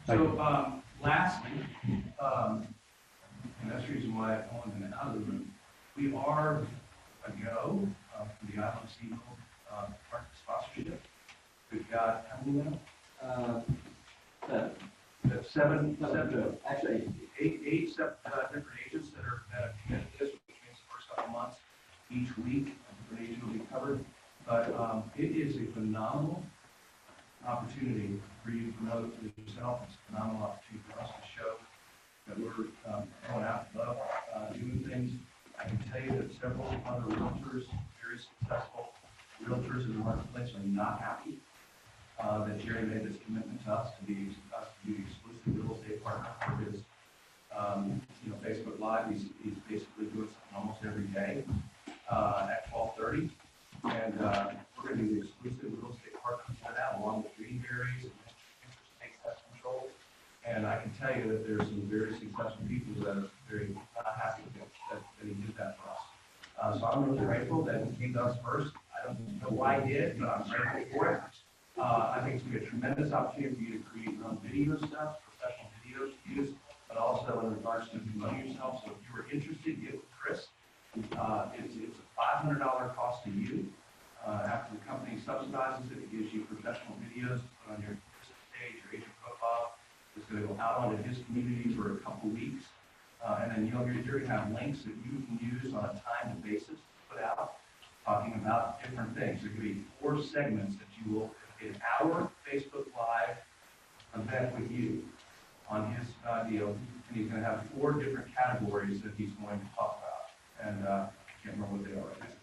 So, lastly, and that's the reason why I wanted them out of the room, we are a go for the Island Seagull Park sponsorship. We've got, how many now? Seven, Actually, eight different agents that have committed to this, which means the first couple months, each week, a different agent will be covered. But it is a phenomenal opportunity for you to promote yourself. It's a phenomenal opportunity for us to show that we're going out above, doing things. I can tell you that several other realtors, very successful realtors in the marketplace, are not happy that Jerry made this commitment to us to be the exclusive real estate partner for his, Facebook Live. He's basically doing something almost every day at 12:30, and we're going to be the exclusive real estate partner for that, along with Greenberries and Interest Takes Pest Control. And I can tell you that there's some very successful people that are very happy that he did that for us. So I'm really grateful that he came to us first. I don't know why he did, but I'm grateful for it. I think it's going to be a tremendous opportunity for you to create your own video stuff, professional videos to use, but also in regards to promoting yourself. So if you were interested, get with Chris. It's a $500 cost to you. After the company subsidizes it, it gives you professional videos to put on your business page, your agent profile. It's going to go out onto his community for a couple weeks. And then you're going to have links that you can use on a timed basis to put out, talking about different things. There could be 4 segments that you will get an hour Facebook Live event with you on his deal. And he's going to have 4 different categories that he's going to talk about. And I can't remember what they are right now.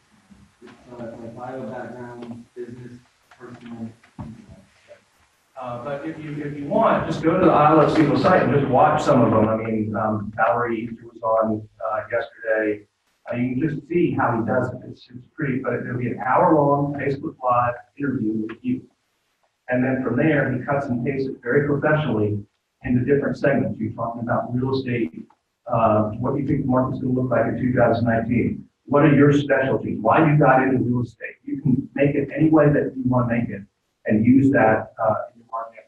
like bio background, business, personal. But if you want, just go to the I Love Seagull site and just watch some of them. I mean, Valerie, who was on yesterday, you can just see how he does it. It's pretty, but it'll be an hour-long Facebook Live interview with you. And then from there, he cuts and pastes it very professionally into different segments. You're talking about real estate, what you think the market's going to look like in 2019. What are your specialties? Why you got into real estate? You can make it any way that you want to make it and use that in your marketing.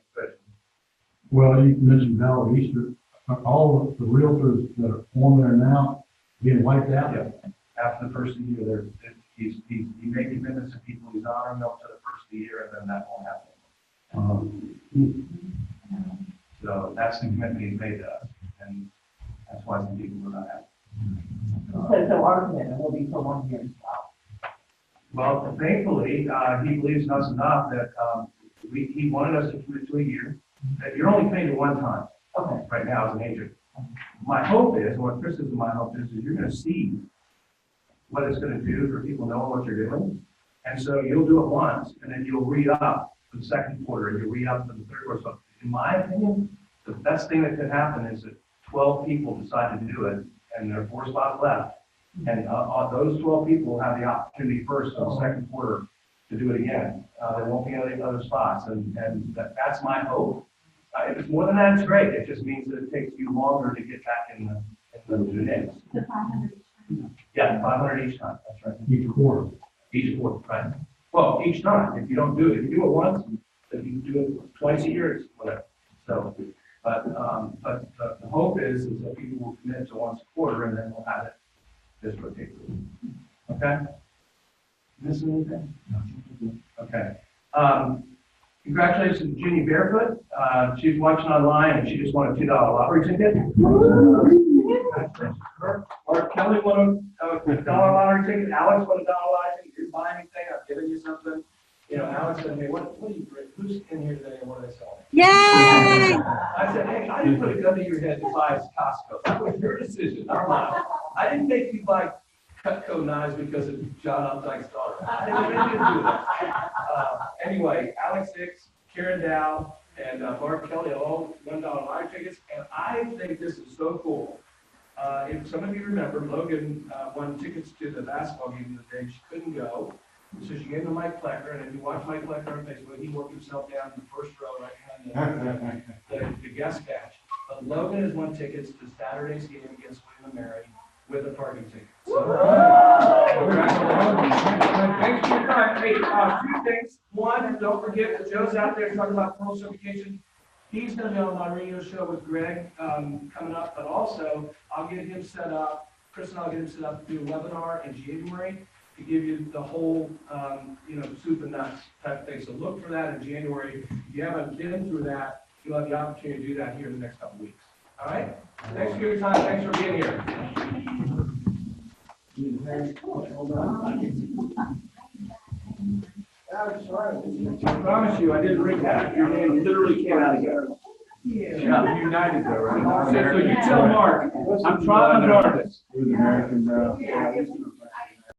Well, you mentioned Valerie Easter. Are all of the realtors that are on there now being wiped out? Yeah. After the first of the year, he made commitments to people. He's honoring them to the first of the year, and then that won't happen. So that's the commitment he's made to us, and that's why some people are not happy. So our commitment will be for 1 year as well. Well, thankfully, he believes in us enough that he wanted us to commit to a year. That you're only paying it one time. Okay. Right now as an agent. My hope is, what Chris is my hope is you're going to see what it's going to do for people knowing what you're doing. And so you'll do it once, and then you'll re-up for the second quarter, and you'll re-up for the third quarter. So in my opinion, the best thing that could happen is that 12 people decide to do it, and there are 4 spots left. And those 12 people will have the opportunity first in the second quarter to do it again. There won't be any other spots, and that's my hope. If it's more than that, it's great. It just means that it takes you longer to get back in the mix. The 500 each time. Yeah, 500 each time. That's right. Each quarter. Each quarter, right? Well, each time. If you don't do it, if you do it once, if you do it twice a year, it's whatever. So, but the hope is that people will commit to once a quarter, and then we'll have it this rotate. Okay. Missing anything? Okay. Congratulations to Jeannie Barefoot. She's watching online and she just won a $2 lottery ticket. Mark Kelly won a dollar lottery ticket. Alex won a dollar lottery ticket. You're buying anything, I've given you something. You know, Alex said, hey, what do you bring? Who's in here today and what are they selling? Yay! I said, hey, I didn't put a gun to your head to buy Costco. That was your decision, not mine. I didn't make you buy Cutco knives because of John Updike's daughter. I didn't do that. Anyway, Alex Hicks, Karen Dow, and Mark Kelly all $1 lottery tickets. And I think this is so cool. If some of you remember, Logan won tickets to the basketball game the day she couldn't go. So she gave him to Mike Plecker, and if you watch Mike Plecker on Facebook, he worked himself down in the first row right behind the guest catch. But Logan has won tickets to Saturday's game against William and Mary with a parking ticket. So, thanks for your time. Hey, two things. One, don't forget that Joe's out there talking about pearl certification. He's going to be on my radio show with Greg coming up, but also I'll get him set up. Chris and I'll get him set up to do a webinar in January to give you the whole, soup and nuts type of thing. So look for that in January. If you haven't been through that, you'll have the opportunity to do that here in the next couple of weeks. All right? Thanks for your time. Thanks for being here. I promise you, I didn't bring that. Your name literally came out of here. Yeah, United though, right? So you tell Mark, I'm trying my hardest. American,